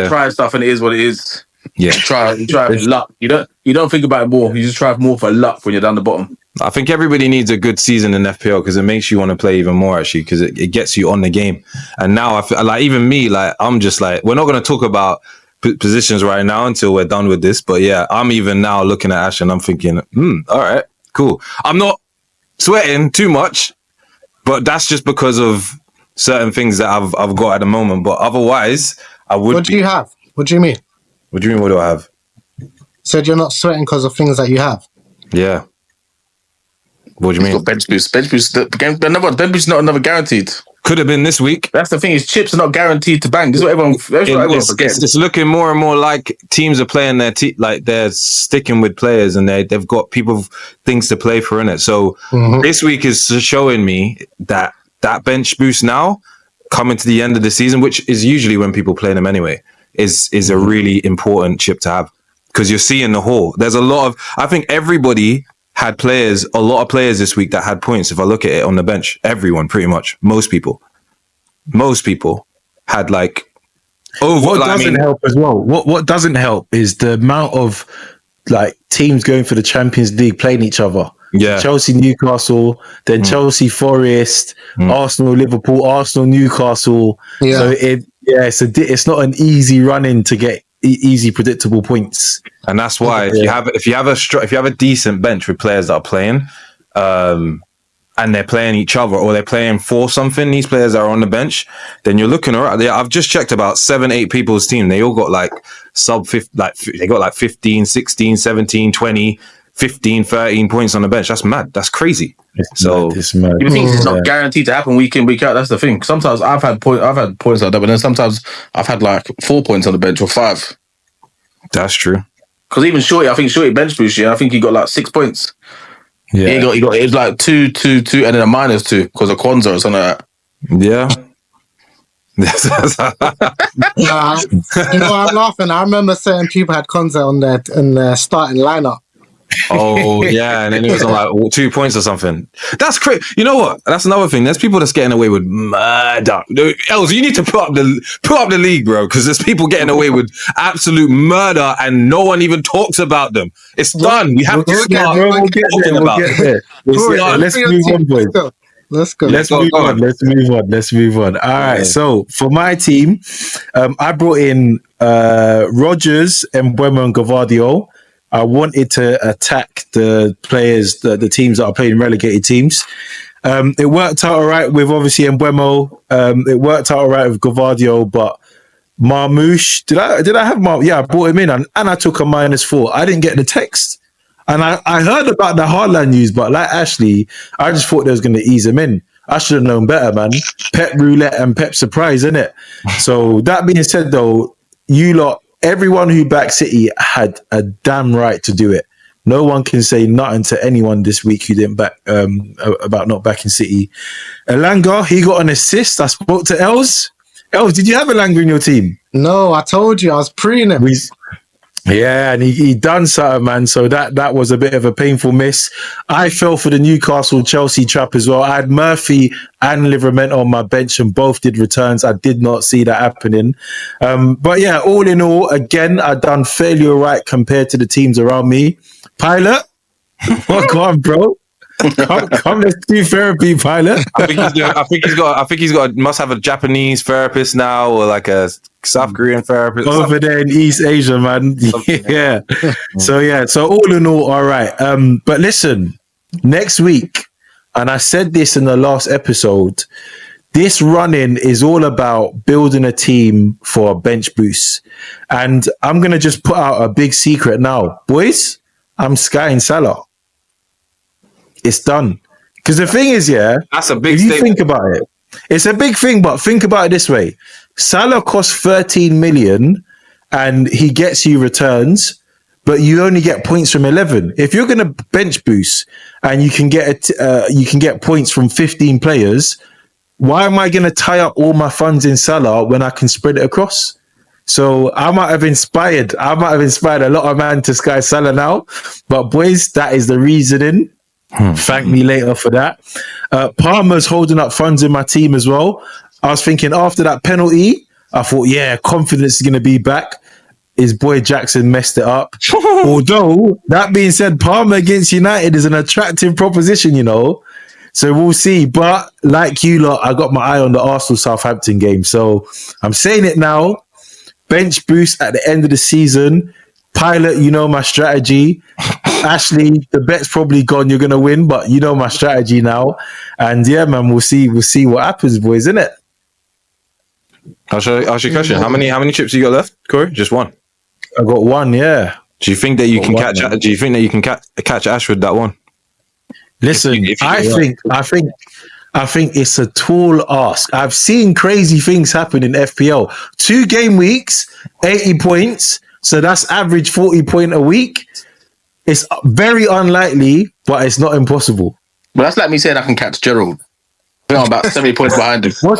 try stuff, and it is what it is. Yeah, you try for luck. You don't think about it more. You just try more for luck when you're down the bottom. I think everybody needs a good season in FPL because it makes you want to play even more, actually, because it gets you on the game. And now I feel like even me, like I'm just like, we're not going to talk about positions right now until we're done with this. But yeah, I'm even now looking at Ash and I'm thinking, all right, cool. I'm not sweating too much, but that's just because of certain things that I've got at the moment. But otherwise, I would. What do you have? What do you mean? What do you mean? What do I have? Said you're not sweating because of things that you have. Yeah. What do you He's mean? got bench boost. Bench boost. Bench boost is not another guaranteed. Could have been this week. That's the thing. Is chips are not guaranteed to bang. This is what everyone. That's what everyone forgets. It's looking more and more like teams are playing their like they're sticking with players and they've got things to play for in it. So this week is showing me that bench boost now coming to the end of the season, which is usually when people play them anyway, is a really important chip to have because you're seeing the haul. There's a lot of. I think everybody had a lot of players this week that had points. If I look at it on the bench, everyone pretty much, most people had like over. What doesn't help as well? What doesn't help is the amount of like teams going for the Champions League playing each other. Yeah, Chelsea, Newcastle, then Chelsea, Forest, Arsenal, Liverpool, Arsenal, Newcastle. Yeah. So it's not an easy run in to get easy predictable points. And that's why if you have a decent bench with players that are playing, and they're playing each other or they're playing for something, these players that are on the bench, then you're looking all right. I've just checked about 7-8 people's team. They all got like sub 50, like they got like 15, 16, 17, 20, 15, 13 points on the bench. That's mad. That's crazy. It's mad. You think it's not guaranteed to happen week in, week out. That's the thing. Sometimes I've had points like that, but then sometimes I've had like 4 points on the bench or 5. That's true. Because even Shorty, I think Shorty bench boost, I think he got like 6 points. Yeah. He got it was like 2, 2, 2, and then a -2 because of Kwanzaa or something like that. Yeah. You know, I'm laughing. I remember certain people had Konza on their starting lineup. Oh yeah, and then it was on like 2 points or something. That's crazy. You know what? That's another thing. There's people that's getting away with murder. Els, you need to put up the league, bro, because there's people getting away with absolute murder, and no one even talks about them. It's done. We have to start talking about it. Let's move on, boys. Let's go. Let's move on. All right. So for my team, I brought in Rodgers, Mbeumo, and Gvardiol. I wanted to attack the players, the teams that are playing relegated teams. It worked out all right with obviously Mbeumo. It worked out all right with Gvardiol, but Marmoush, did I have Marmoush? Yeah, I brought him in and I took a -4. I didn't get the text. And I heard about the Haaland news, but like Ashley, I just thought they was going to ease him in. I should have known better, man. Pep roulette and Pep surprise, innit? So that being said, though, you lot, everyone who backed City had a damn right to do it. No one can say nothing to anyone this week who didn't back about not backing City. Elanga, he got an assist. I spoke to Els. Els, did you have Elanga in your team? No, I told you I was preying him. Yeah, and he done something, man. So that was a bit of a painful miss. I fell for the Newcastle Chelsea trap as well. I had Murphy and Livermore on my bench, and both did returns. I did not see that happening. But yeah, all in all, again, I done fairly all right compared to the teams around me. Pilot, come on, bro. Come, let's do therapy, Pilot. I think he's got must have a Japanese therapist now, or like a South Korean therapist over there in East Asia, man. Yeah. So all in all right. But listen, next week, and I said this in the last episode, this run-in is all about building a team for a bench boost. And I'm going to just put out a big secret now. Boys, I'm skying Salah. It's done. Because the thing is, that's a big if you statement. think about it, it's a big thing, but think about it this way. Salah costs 13 million and he gets you returns, but you only get points from 11. If you're going to bench boost and you can get points from 15 players, why am I going to tie up all my funds in Salah when I can spread it across? So I might have inspired a lot of man to sky Salah now, but boys, that is the reasoning. Thank me later for that. Palmer's holding up funds in my team as well. I was thinking after that penalty, I thought, confidence is going to be back. His boy Jackson messed it up. Although, that being said, Palmer against United is an attractive proposition, you know. So we'll see. But like you lot, I got my eye on the Arsenal-Southampton game. So I'm saying it now. Bench boost at the end of the season. Pilot, you know my strategy. Ashley, the bet's probably gone. You're gonna win, but you know my strategy now. And yeah, man, we'll see what happens, boys, innit? I'll show you a question. How many chips you got left, Corey? Just one. I got one, yeah. Do you think that you can One, catch? man. Do you think that you can catch Ash with that one? Listen, If you I think it's a tall ask. I've seen crazy things happen in FPL. 2 game weeks, 80 points. So that's average 40 point a week. It's very unlikely, but it's not impossible. But that's like me saying I can catch Gerald. I'm about 70 points behind him. What?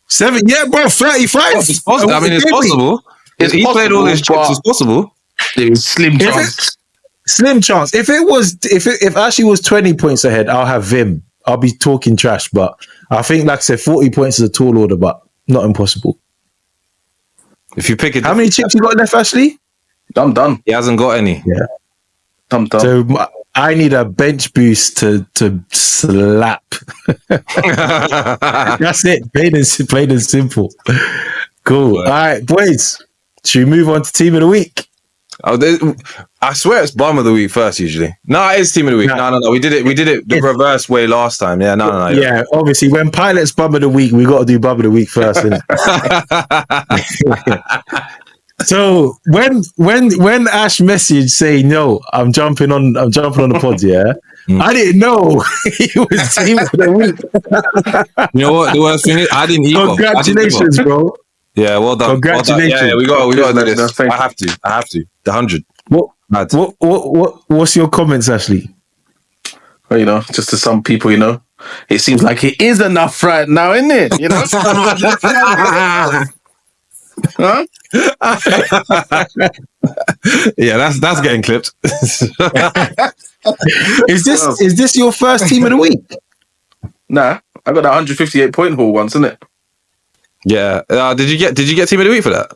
7? Yeah, bro, 35. It's possible. I mean, it's possible. It's He played all his chips. but It's possible. it was slim chance. Slim chance. If Ashley was 20 points ahead, I'll have Vim. I'll be talking trash, but I think, like I said, 40 points is a tall order, but not impossible. If you pick it, How many chips you got left, Ashley? I'm done. he hasn't got any. Yeah. I'm done. So I need a bench boost to slap. That's it. Plain and simple. Cool. All right, boys. Should we move on to team of the week? Oh, I swear it's bum of the week first usually. No, it is team of the week. No. We did it the reverse way last time. Yeah, no. Yeah, obviously when Pilot's bum of the week, we got to do bum of the week first, innit? So when Ash messaged saying, "No, I'm jumping on the pod," yeah, I didn't know he was team of the week. You know what? The worst thing is, I didn't either. Congratulations, bro. Yeah, well done. Congratulations. Well done. Yeah, we got to do this. Thank I have to. The 100. What's your comments, Ashley? Well, just to some people, it seems like it is enough right now, isn't it? Huh? Yeah, that's getting clipped. Is this your first team of the week? Nah, I got that 158 point haul once, isn't it? Yeah. Did you get team of the week for that?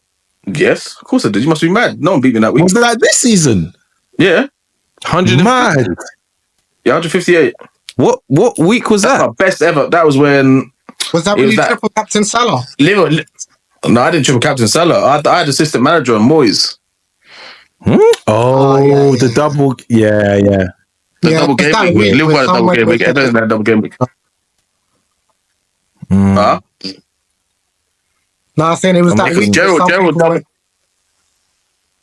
Yes, of course I did. You must be mad. No one beat me that week. Was that this season? Yeah. 100. Mad. Yeah, 158. What week was That's that? my best ever. That was when Was that It when was you that- triple captain Salah? No, I didn't triple captain Salah. I had assistant manager on Moyes. Oh, yeah. the double. Yeah. The double was game that week. week Liverpool had a when double game someone week. I don't know that double game week. Hmm. Huh? No, I'm saying it was that Because week. Gerald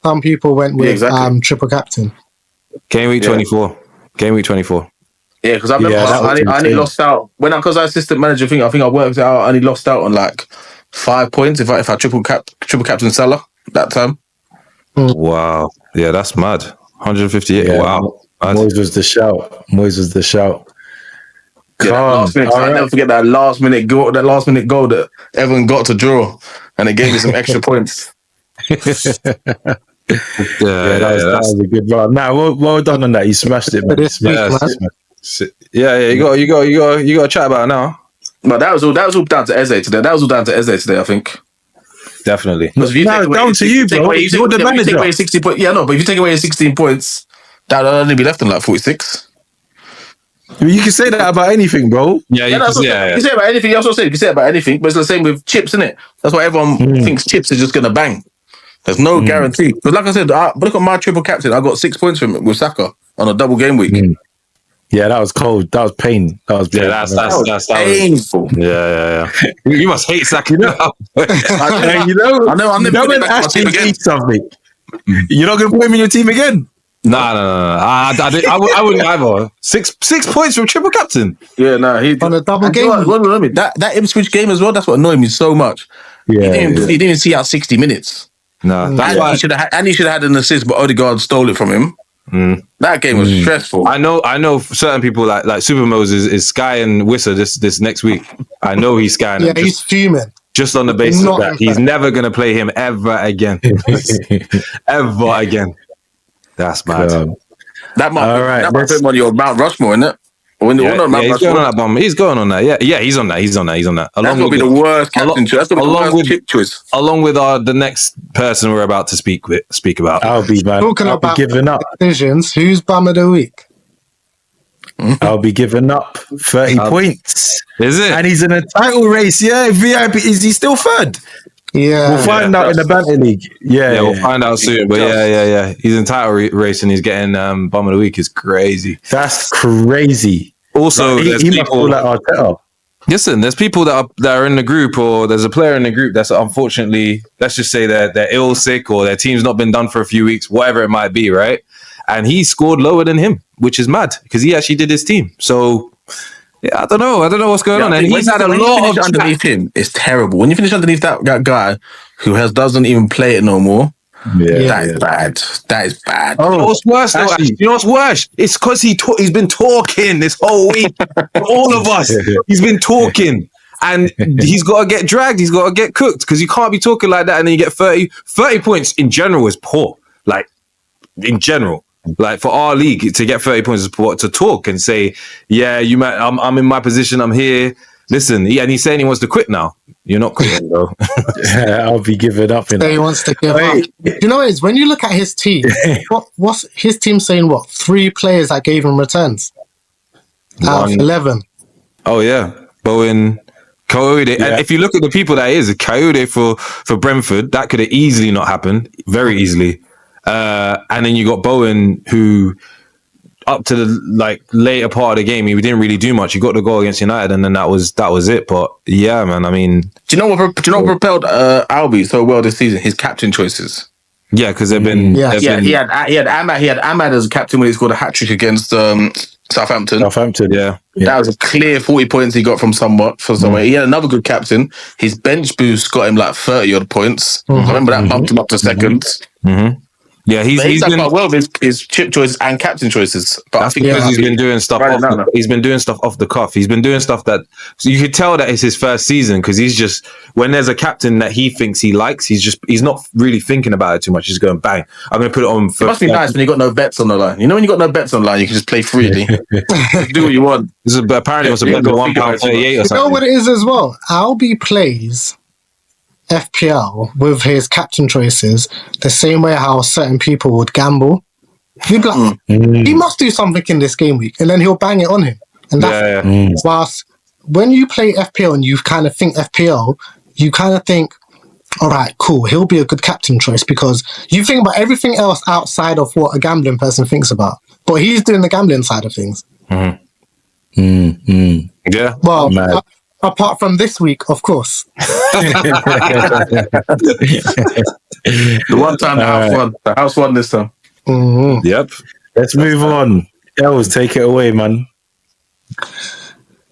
Some people went with exactly. triple captain. Game week 24. Game week 24. Yeah, because I remember Yeah, that was I only insane. lost out because I was assistant manager. I think I worked it out. I only lost out on like 5 points if I triple captain Salah that time. Wow. Yeah, that's mad. 158. Yeah, Wow. Moyes was the shout. Yeah, that last minute, I'll never forget that last minute goal. That last minute goal that Everton got to draw, and it gave me some extra points. That was a good run. Nah, well done on that. You smashed it, man. This week, man. You got to chat about it now. But that was all down to Eze today. I think. Definitely. Because if you No, take away, down to you, bro. You're the if you manager. take away 60 points, but if you take away 16 points, that'll only be left on like 46. You can say that about anything, bro. Yeah, You can say about anything. You also say you can say about anything, but it's the same with chips, isn't it? That's why everyone thinks chips is just gonna bang. There's no guarantee. Because like I said, look at my triple captain. I got 6 points from it with Saka on a double game week. Yeah, that was cold. That was pain. That's Painful. Yeah. You must hate Saka. I know I'm never when putting back my Ashley team again. needs something. You're not gonna put him in your team again. No. I wouldn't either. Six points from triple captain. Yeah, he On a double and game you know what, that Ipswich game as well. That's what annoyed me so much. Yeah, He didn't even see out 60 minutes. No, that's And why he should have had an assist, but Odegaard stole it from him. That game was stressful. I know certain people like Supermose is skying Wissa this next week. I know he's skying him He's fuming. just on the basis Not that he's never going to play him ever again. Ever again. That's mad. That might All right, put him on your Mount Rushmore, isn't it? Or He's going on that bomb. He's going on that. Yeah, he's on that. That's going to be the worst captain choice. That's going to be the worst chip choice. Along with the next person we're about to speak about. I'll be Talking I'll be about giving up. decisions, who's bum of the week? I'll be giving up 30 points. Is it? And he's in a title race. Yeah, VIP. Is he still third? Yeah. We'll find out in the Banter League. Yeah, we'll find out soon. But yeah. He's in title race and he's getting bum of the week is crazy. That's crazy. Also, Like, there's he people must feel like Arteta. Listen, there's people that are in the group, or there's a player in the group that's unfortunately, let's just say they're ill, sick, or their team's not been done for a few weeks, whatever it might be, right? And he scored lower than him, which is mad because he actually did his team. So yeah, I don't know what's going on. And he's had a lot of underneath him. It's terrible when you finish underneath that guy who doesn't even play it no more. That is bad. That is bad. Oh, you know what's worse though? Actually, you know what's worse? It's because he's been talking this whole week. All of us, he's been talking, and he's got to get dragged. He's got to get cooked because you can't be talking like that and then you get 30 points in general is poor. Like in general, like for our league to get 30 points is poor. To talk and say, yeah, you might. I'm in my position. I'm here. Listen, and he's saying he wants to quit now. You're not quitting, bro. I'll be giving up. He wants to give up. You know what it is? When you look at his team, what's his team saying? What 3 players that gave him returns out of 11? Oh yeah, Bowen, Coyote. And if you look at the people that is Coyote for Brentford, that could have easily not happened, very easily. And then you got Bowen, who up to the later part of the game, he didn't really do much. He got the goal against United, and then that was it. But yeah, man, I mean, do you know what propelled Albi so well this season? His captain choices. Yeah, because they've been. He had Ahmad as captain when he scored a hat trick against Southampton. Yeah. That was a clear 40 points he got from somewhere. He had another good captain. His bench boost got him like 30 odd points. I remember that bumped him up to second. Yeah, he's done been quite well with his chip choices and captain choices. But that's because he's been doing stuff. He's been doing stuff off the cuff. He's been doing stuff that so you could tell that it's his first season because he's just when there's a captain that he thinks he likes, he's not really thinking about it too much. He's going bang. I'm going to put it on. It must be nice when you got no bets on the line. You know when you got no bets on the line, you can just play freely, do what you want. This is apparently it was a bet of £1.38 or something. You know what it is as well. Albi plays FPL with his captain choices the same way how certain people would gamble. He'd be like, he must do something in this game week, and then he'll bang it on him. And that's whilst when you play FPL and you kind of think FPL, you kind of think, all right, cool, he'll be a good captain choice because you think about everything else outside of what a gambling person thinks about. But he's doing the gambling side of things. Yeah. Well, apart from this week, of course. The one time the house won this time. Yep. Let's move on. Els, take it away, man.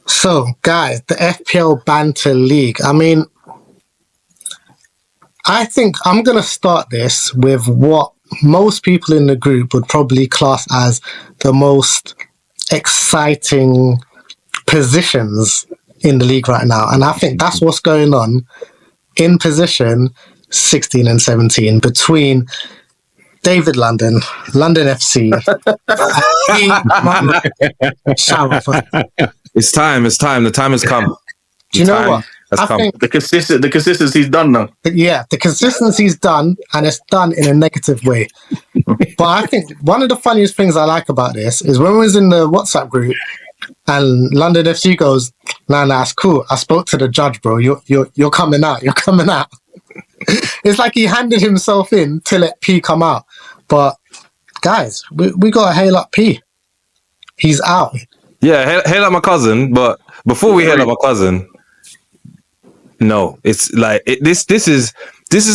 So, guys, the FPL Banter League. I mean, I think I'm going to start this with what most people in the group would probably class as the most exciting positions in the league right now. And I think that's what's going on in position 16 and 17 between David London, London FC, It's time. The time has come. Do you know what? I think the consistency's done now. Yeah, the consistency's done, and it's done in a negative way. But I think one of the funniest things I like about this is when we was in the WhatsApp group, and London FC goes, "Nah, it's cool. I spoke to the judge, bro. You're coming out. You're coming out." It's like he handed himself in to let P come out. But guys, we got to hail up P. He's out. Yeah, hail up my cousin. But before we hail up my cousin, no, it's like this has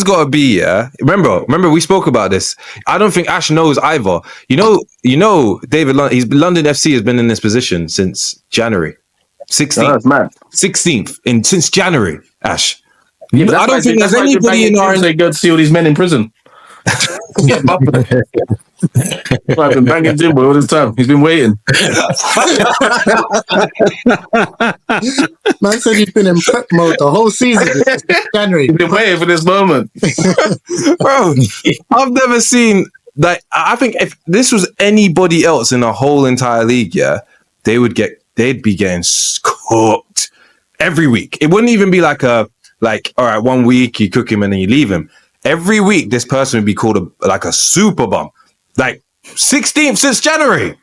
got to be. Yeah, remember we spoke about this. I don't think Ash knows either. You know, David. London FC has been in this position since January 16th. Oh, that's mad. 16th since January. Ash. Yeah, I don't think there's anybody in our. They go to see all these men in prison. I've been banging Jimbo all this time. He's been waiting. Man said he's been in prep mode the whole season. January. He's been waiting for this moment. Bro, I've never seen that. I think if this was anybody else in the whole entire league, yeah, they'd be getting cooked every week. It wouldn't even be like all right, 1 week you cook him and then you leave him. Every week, this person would be called a super bum. Like 16th since January.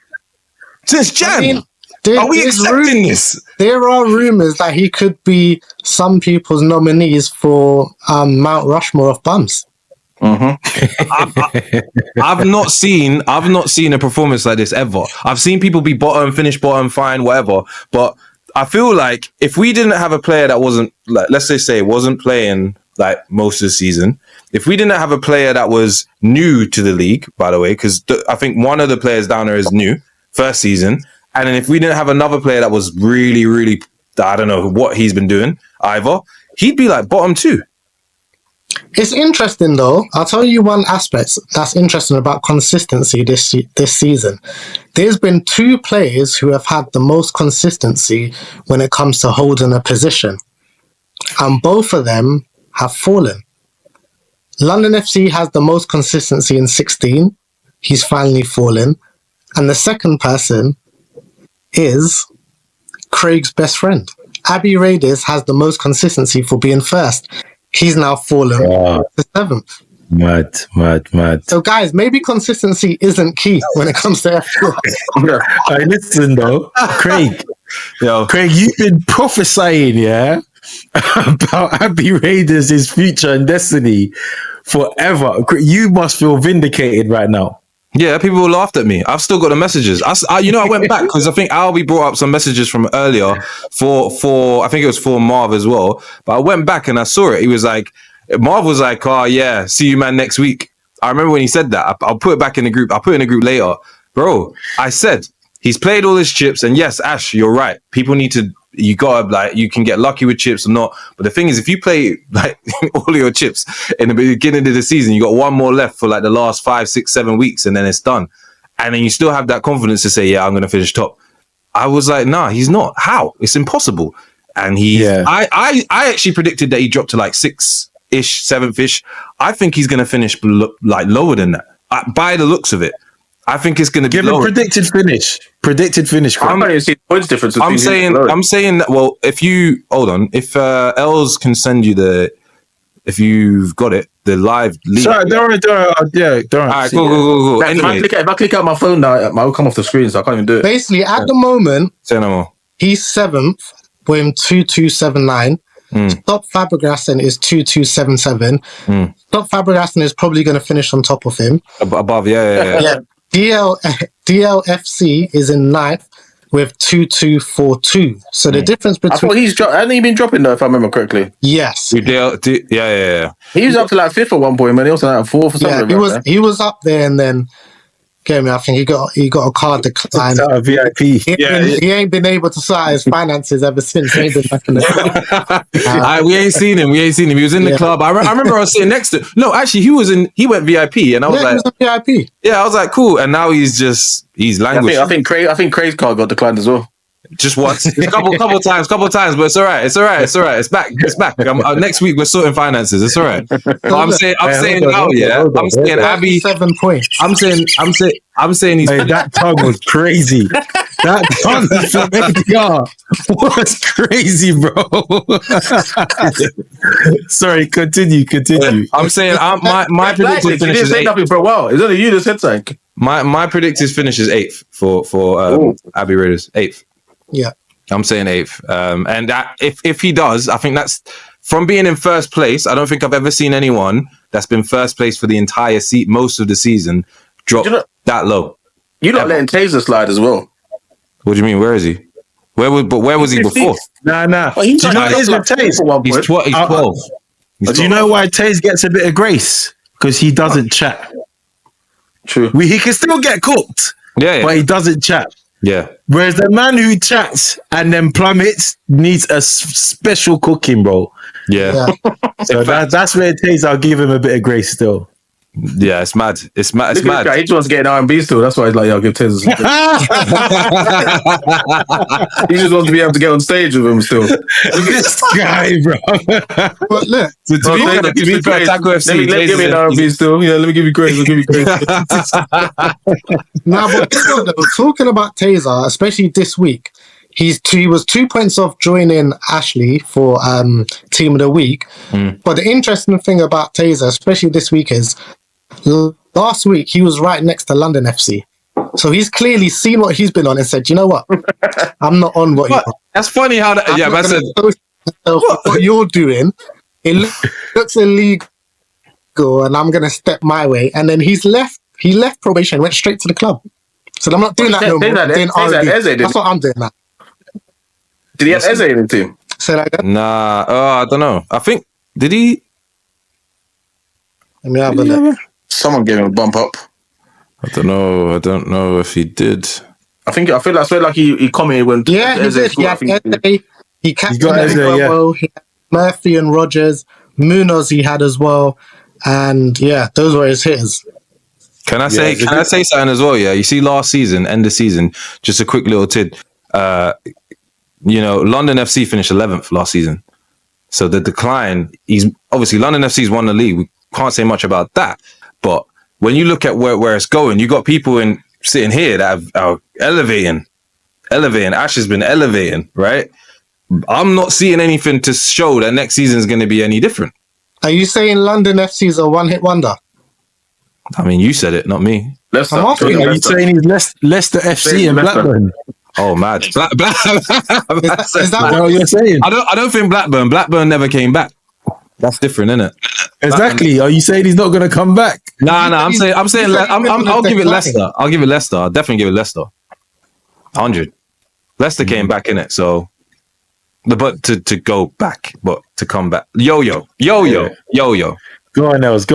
Since Jan. I mean, Are we accepting this? There are rumors that he could be some people's nominees for Mount Rushmore of bums. I've not seen a performance like this ever. I've seen people be bottom, finish bottom, fine, whatever. But I feel like if we didn't have a player that wasn't like, let's just say, wasn't playing like most of the season, if we didn't have a player that was new to the league, by the way, because I think one of the players down there is new, first season, and then if we didn't have another player that was really, really, I don't know what he's been doing either, he'd be like bottom 2. It's interesting though. I'll tell you one aspect that's interesting about consistency this season. There's been 2 players who have had the most consistency when it comes to holding a position, and both of them have fallen. London FC has the most consistency in 16. He's finally fallen. And the second person is Craig's best friend. Abbey Raiders has the most consistency for being first. He's now fallen to 7th. Mad. So guys, maybe consistency isn't key when it comes to FPL. Hey, listen though, Craig, you've been prophesying, about Abbey Raiders' future and destiny forever. You must feel vindicated right now. Yeah, people laughed at me. I've still got the messages. I went back because I think Albie brought up some messages from earlier for I think it was for Marv as well. But I went back and I saw it. He was like, Marv was like, "Oh yeah, see you man next week." I remember when he said that. I'll put it back in the group. I'll put it in the group later, bro. I said he's played all his chips, and yes, Ash, you're right. People need to. You gotta you can get lucky with chips or not. But the thing is, if you play like all of your chips in the beginning of the season, you got one more left for like the last 5, 6, 7 weeks, and then it's done. And then you still have that confidence to say, "Yeah, I'm gonna finish top." I was like, "Nah, he's not. How? It's impossible." And I actually predicted that he dropped to like 6-ish, 7th-ish. I think he's gonna finish like lower than that. By the looks of it. I think it's going to be give a predicted finish. I'm not even seeing points difference. I'm saying that. Well, if you hold on, if Els can send you if you've got it, the live league. Sorry, don't worry. All right, go. Anyway, if I click out my phone now, it will come off the screen, so I can't even do it. Basically, at the moment, say no more. He's 7th with 2279. Top Fabregas is 2277. Top Fabregas is probably going to finish on top of him. Above, yeah. DLFC is in 9th with 2242. So the difference between... I thought hasn't he been dropping though, if I remember correctly? Yes. Yeah. He was up to like 5th at one point, man. He was like 4th or something. Yeah, he was up there and then... I think he got a card decline. A VIP. He ain't been able to sort out his finances ever since. He ain't been back in the club. We ain't seen him. He was in the club. I remember I was sitting next to. No, actually, he went VIP, and I was like, he was VIP. Yeah, I was like, cool. And now he's languishing. I think Craig's card got declined as well. Just once, a couple times, but it's all right. It's back. Next week we're sorting finances. It's all right. But I'm saying Abby 7 points. I'm saying he's. Hey, that tongue was crazy. That tongue from ADR was crazy, bro. Sorry, continue. I'm saying my predicted finish is 8th. Nothing for a while. It's only you that said something. My predicted finish is 8th for Abbey Raiders. 8th. Yeah, I'm saying 8th. And that, if he does, I think that's from being in first place. I don't think I've ever seen anyone that's been first place for the entire most of the season drop that low. You're not letting Taser slide as well. What do you mean? Where is he? Where was he before? Nah. Well, do you know what it is with Taze? He's 12. Do you know why Taze gets a bit of grace? Because he doesn't chat. True. He can still get cooked, but he doesn't chat. Yeah. Whereas the man who chats and then plummets needs a special cooking, bro. Yeah. So that's where it takes. I'll give him a bit of grace still. Yeah, it's mad. It's mad. He just wants to get an R&B still. That's why he's like, I'll give Taser some. He just wants to be able to get on stage with him still. This guy, bro. But look, to be fair, Taco FC. Let me give me an R&B still. Yeah, let me give you grace. Now, but talking about Taser, especially this week, he was 2 points off joining Ashley for Team of the Week. But the interesting thing about Taser, especially this week, is last week he was right next to London FC. So he's clearly seen what he's been on and said, you know what? I'm not on what you're on. That's funny how that. Yeah, man said. What you're doing, it looks illegal, and I'm gonna step my way. And then he left probation, went straight to the club. So I'm not doing that no more. That's what I'm doing now. Did he have Eze in the team? Say that again? Nah, I don't know. I think did he? Let me have a look. Someone gave him a bump up. I don't know if he did. I feel like he commented when. Yeah, he did. He had Eze. He captained well. He had Murphy and Rogers. Munoz he had as well. And yeah, those were his hitters. Can I say something as well? Yeah, you see, last season, end of season, just a quick little tid. London FC finished 11th last season. So the decline, obviously London FC's won the league. We can't say much about that. But when you look at where it's going, you got people sitting here that are elevating. Ash has been elevating, right? I'm not seeing anything to show that next season is going to be any different. Are you saying London FC is a one-hit wonder? I mean, you said it, not me. I'm asking Are you saying he's Leicester FC and Blackburn? Oh, mad. Is that what you're saying? I don't think Blackburn never came back. That's different, isn't it? Exactly. Are you saying he's not going to come back? Nah. I'll give it Leicester. I'll give it Leicester. I'll definitely give it Leicester. 100. Leicester came back in it, so. But to go back, but to come back. Yo. Go on, Els.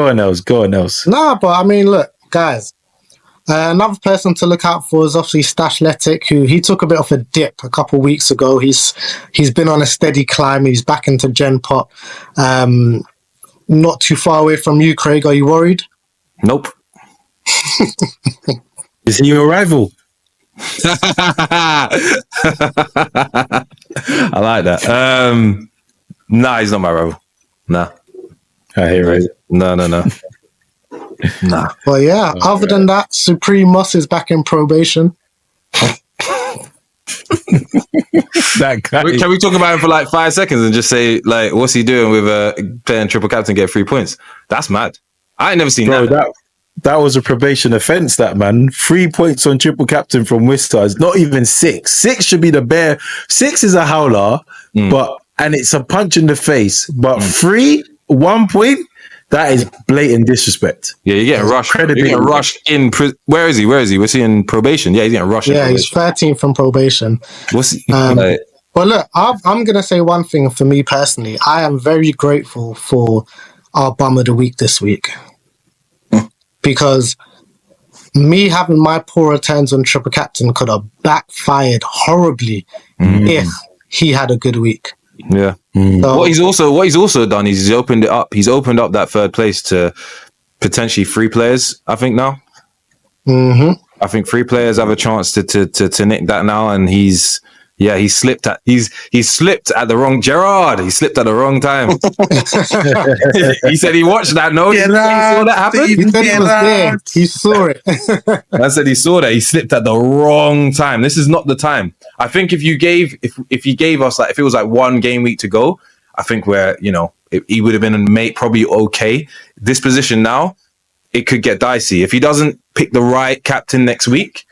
Nah, but I mean, look, guys. Another person to look out for is obviously Stashletic, who he took a bit of a dip a couple of weeks ago. He's been on a steady climb. He's back into Gen Pop. Not too far away from you, Craig. Are you worried? Nope. Is he your rival? I like that. Nah, he's not my rival. Nah. I hear it. No. Nah. Well, yeah. Other than that, Supreme Moss is back in probation. That guy. Can we talk about him for like 5 seconds and just say, like, what's he doing with playing triple captain, get 3 points? That's mad. I ain't never seen that. That was a probation offence, that, man. 3 points on triple captain from Worcester is not even 6. 6 should be the bare. 6 is a howler, and it's a punch in the face. But 1 point, that is blatant disrespect. Yeah, you're getting rushed. You're getting rushed in. Where is he? Was he in probation? Yeah, he's getting rushed. Yeah, he's 13 from probation. What's he? Well, look, I'm going to say one thing for me personally. I am very grateful for our bum of the week this week. Because me having my poor returns on triple captain could have backfired horribly if he had a good week. Yeah. So, what he's also done is he's opened it up. He's opened up that third place to potentially 3 players, I think now. I think 3 players have a chance to nick that now, and he slipped at the wrong Gerard. He slipped at the wrong time. He said he watched that. No, he saw that happen. He said he was there. He saw it. I said he saw that. He slipped at the wrong time. This is not the time. I think if he gave us, like, if it was like 1 game week to go, I think he would have been probably okay. This position now, it could get dicey if he doesn't pick the right captain next week.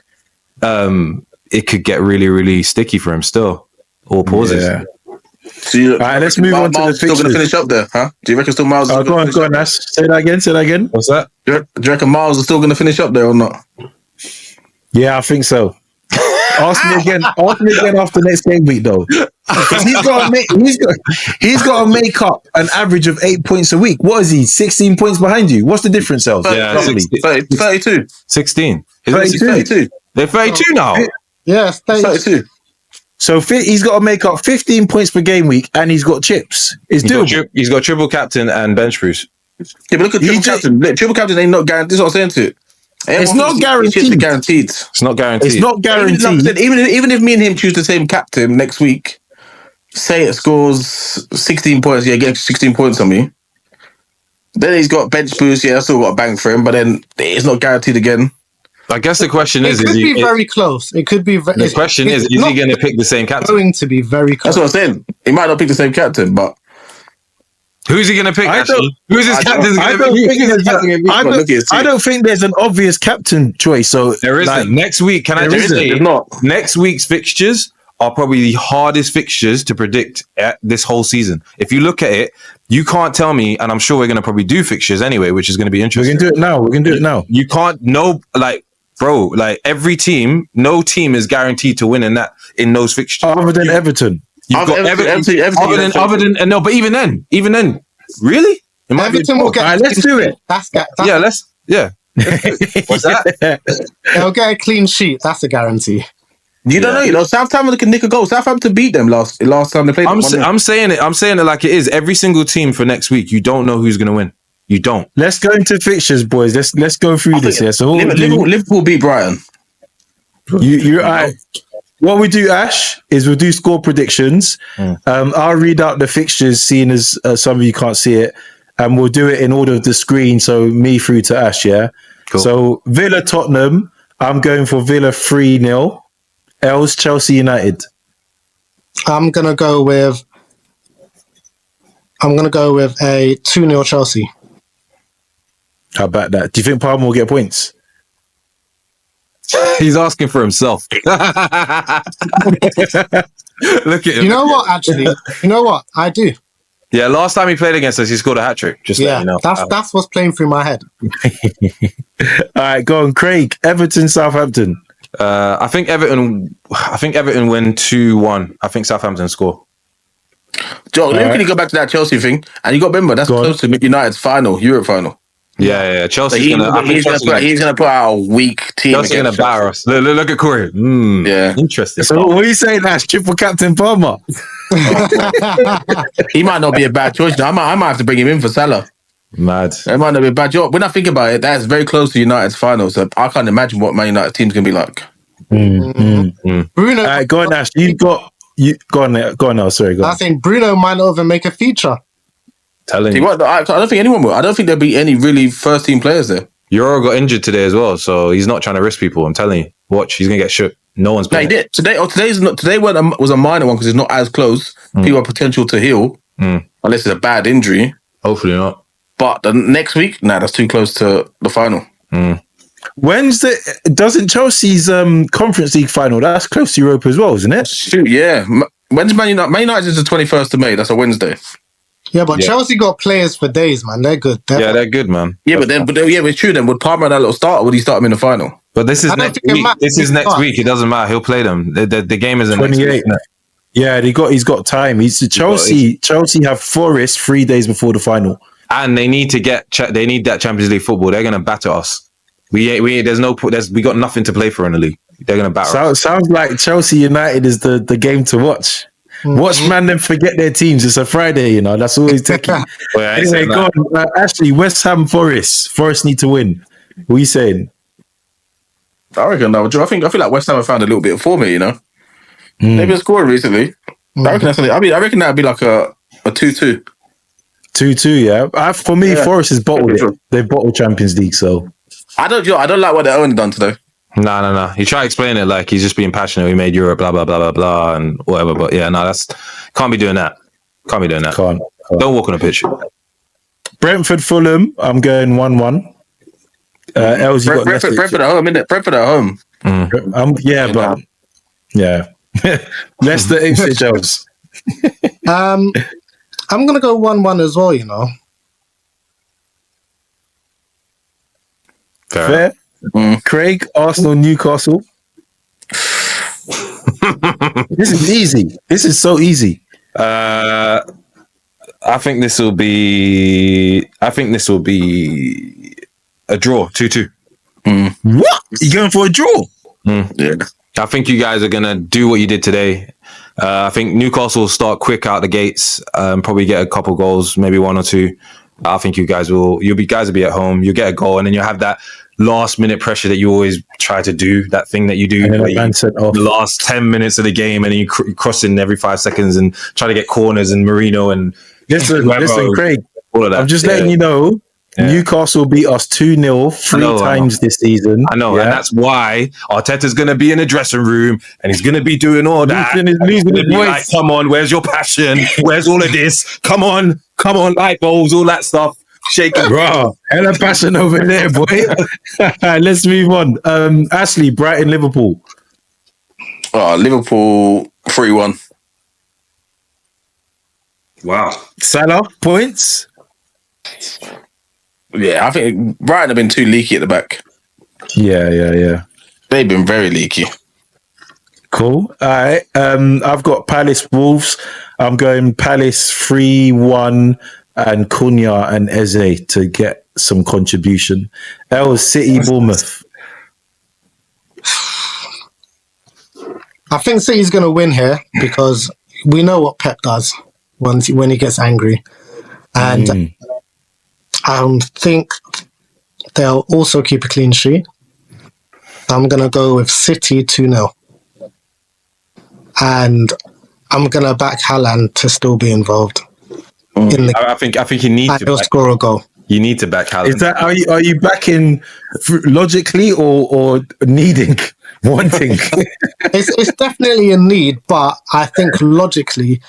It could get really, really sticky for him still. All pauses. Yeah. So all right, let's move on to the fixtures. Still going to finish up there, huh? Do you reckon still Miles? Go on, Nash. Say that again. What's that? Do you reckon Miles is still going to finish up there or not? Yeah, I think so. Ask me again after next game week, though. He's got to make up an average of 8 points a week. What is he? 16 points behind you. What's the difference, Els? Yeah, 32. 16. 32. They're 32 now. Yeah, 32. So he's got to make up 15 points per game week, and he's got chips. It's doable. He's got triple captain and bench boost. Yeah, but look at triple captain. Triple captain ain't not guaranteed. This is what I'm saying to you. It's not guaranteed. It's not guaranteed. It's not guaranteed. Even if me and him choose the same captain next week, say it scores 16 points, get 16 points on me. Then he's got bench boost, I still got a bang for him, but then it's not guaranteed again. I guess the question is... It could be very close. It could be... The question is he going to pick the same captain? It's going to be very close. That's what I'm saying. He might not pick the same captain, but... Who's he going to pick, I actually? don't- Who's his captain? I don't think there's an obvious captain choice. So There isn't. like, Next week, can I there just isn't. say, There's not. next week's fixtures are probably the hardest fixtures to predict at this whole season. If you look at it, you can't tell me, and I'm sure we're going to probably do fixtures anyway, which is going to be we interesting. can do it now. We can do it now. You can't bro, like every team, no team is guaranteed to win in those fixtures. Other than Everton. You've got Everton, other than no, but even then, really, it might be a Everton will get. Alright, let's do it. That's yeah. What's that? They'll get a clean sheet. That's a guarantee. You don't know. You know, Southampton can nick a goal. Southampton beat them last time they played. I'm saying it like it is. Every single team for next week, you don't know who's going to win. You don't. Let's go into fixtures, boys. Let's go through this here. So Liverpool beat Brighton. what we do, Ash, is we'll do score predictions. I'll read out the fixtures, seeing as some of you can't see it, and we'll do it in order of the screen. So me through to Ash, yeah. Cool. So Villa Tottenham. I'm going for Villa 3-0. Els Chelsea United. I'm gonna go with a 2-0 Chelsea. How about that? Do you think Palmer will get points? He's asking for himself. Look at him. You know what? Actually, I do. Yeah, last time he played against us, he scored a hat trick. Just Yeah, let you know. that's what's playing through my head. All right, go on, Craig. Everton Southampton. I think Everton win 2-1. I think Southampton score. Joe, let me go back to that Chelsea thing, and you got to remember that's close to United's Europe final. Yeah. So Chelsea's he's gonna put out a weak team. Chelsea's gonna batter us. Look at Corey. Yeah, interesting. So what are you saying, Ash? Triple captain Palmer. He might not be a bad choice. I might have to bring him in for Salah. Mad. It might not be a bad job. When I think about it, that's very close to United's final. So I can't imagine what Man United team's gonna be like. Bruno. All right, go on, Ash. Go on now. Sorry, go on. I think Bruno might not even make a feature. Telling See, you. what, I don't think anyone will. I don't think there'll be any really first team players there. Euro got injured today as well, so he's not trying to risk people. I'm telling you. Watch, he's gonna get shook. No one's No, he playing. did. Today was a minor one because it's not as close. People have potential to heal unless it's a bad injury. Hopefully not. But the next week, that's too close to the final. Doesn't Chelsea's Conference League final? That's close to Europa as well, isn't it? Shoot, yeah. When's Man United? Man United is the 21st of May. That's a Wednesday. Yeah, but Chelsea got players for days, man. They're good. They're good, man. Yeah, but it's true. Then would Palmer have that little start, or would he start him in the final? But this is I don't next think it week. matters. This is next week. It doesn't matter. He'll play them. The game isn't next 28. week. Yeah, he's got time. Chelsea have Forest 3 days before the final. And they need to they need that Champions League football. They're gonna batter us. We got nothing to play for in the league. They're gonna batter us. Sounds like Chelsea United is the game to watch. Watch man them forget their teams. It's a Friday, that's always techie. Anyway, go on. Ashley, West Ham Forest. Forest need to win. What are you saying? I reckon I feel like West Ham have found a little bit of form here. They've been scoring recently. I reckon that'd be like a 2-2. 2-2, yeah. For me, Forest has bottled it. They've bottled Champions League, so I don't like what their own done today. No. He tried to explain it like he's just being passionate. We made Europe, blah blah blah blah blah, and whatever. But can't be doing that. Can't. Don't walk on a pitch. Brentford Fulham. I'm going 1-1. Els, you got Brentford at home, innit? Brentford at home. Leicester Ipswich Els. I'm gonna go 1-1 as well. Fair. Craig, Arsenal, Newcastle. This is easy. This is so easy. I think this will be a draw, 2-2. What? You going for a draw? Yeah. I think you guys are gonna do what you did today. I think Newcastle will start quick out the gates, probably get a couple goals, maybe one or two. I think you guys will be at home. You'll get a goal, and then you'll have that last minute pressure that you always try to do. That thing that you do the last 10 minutes of the game, and then you cross in every 5 seconds and try to get corners and Marino and listen, Craig. All of that. I'm just letting you know. Yeah. Newcastle beat us 2-0 three times this season. I know, and that's why Arteta's going to be in the dressing room and he's going to be doing all that. Losing his voice. Like, come on, where's your passion? Where's all of this? Come on, come on, light bulbs, all that stuff. Shaking. Bro, hella passion over there, boy. Let's move on. Ashley, Brighton, Liverpool. Oh, Liverpool 3-1. Wow. Salah, points. Yeah, I think Brighton have been too leaky at the back. Yeah. They've been very leaky. Cool. All right. I've got Palace, Wolves. I'm going Palace 3-1 and Cunha and Eze to get some contribution. City, Bournemouth. I think City's going to win here because we know what Pep does when he gets angry. And I think they'll also keep a clean sheet. I'm going to go with City 2-0. And I'm going to back Haaland to still be involved. I think you need to. He'll score a goal. You need to back Haaland. Is that are you backing logically or needing, wanting? It's definitely a need, but I think logically,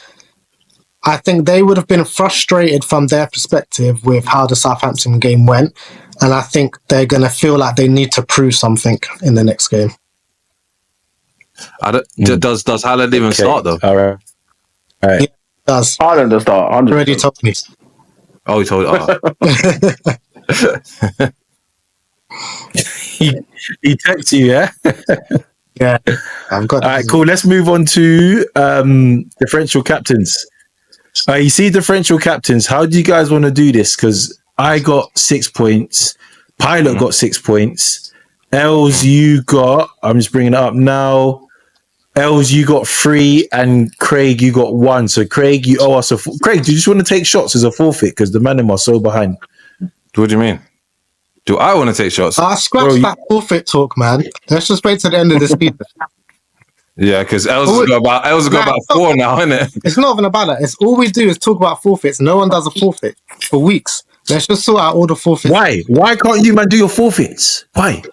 I think they would have been frustrated from their perspective with how the Southampton game went, and I think they're going to feel like they need to prove something in the next game. Does Haaland even start though? All right. Yeah, it does. Haaland to start. 100%. Already told me. Oh, he told. He texts you, yeah? Yeah, I've got. All right, cool. Let's move on to differential captains. You see differential captains. How do you guys want to do this? Because I got 6 points. Pilot got 6 points. Els, you got, I'm just bringing it up now. Els, you got 3, and Craig, you got 1. So Craig, you owe us Craig, do you just want to take shots as a forfeit? Because the man are so behind. What do you mean? Do I want to take shots? Scratch that forfeit talk, man. Let's just wait to the end of this season. Yeah, because Els has got about 4 now, isn't it? It's not even about that. It's all we do is talk about forfeits. No one does a forfeit for weeks. Let's just sort out all the forfeits. Why? Why can't you, man, do your forfeits? Why?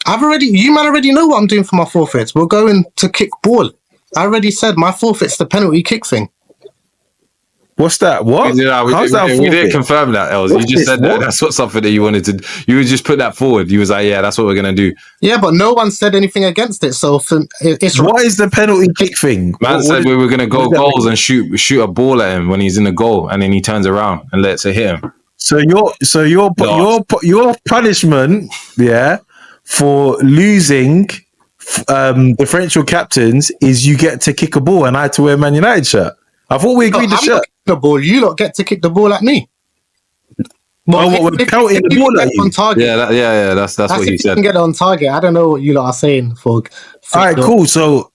You man already know what I'm doing for my forfeits. We're going to kick ball. I already said my forfeit's the penalty kick thing. What's that? What? We didn't confirm that, Els. You just said that. That's something that you wanted to. You would just put that forward. You was like, yeah, that's what we're gonna do. Yeah, but no one said anything against it. So it's what is the penalty kick thing? Man said we were gonna go goals and shoot a ball at him when he's in the goal, and then he turns around and lets it hit him. So your punishment, yeah, for losing differential captains is you get to kick a ball and I had to wear a Man United shirt. I thought we agreed the shirt. The ball, you lot get to kick the ball at me. We're pelting the ball at you. On target, Yeah. That's what he said. You can get it on target. I don't know what you lot are saying for all right, cool. So,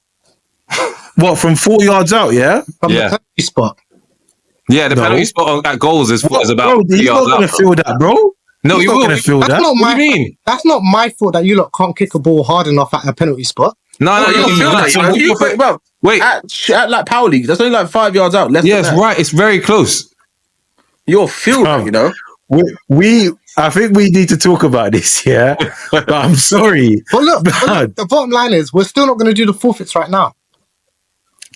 what, from 4 yards out? Yeah, from the penalty spot. Yeah, the penalty spot at goals is about. Bro, you're not gonna feel that, bro. No, you're not gonna feel that. What do you mean? That's not my fault that you lot can't kick a ball hard enough at a penalty spot. No, you don't feel that. Wait, at like Power League, that's only like 5 yards out. Yes, right. It's very close. You're filled, you know. I think we need to talk about this, yeah. But I'm sorry. But look, the bottom line is we're still not going to do the forfeits right now.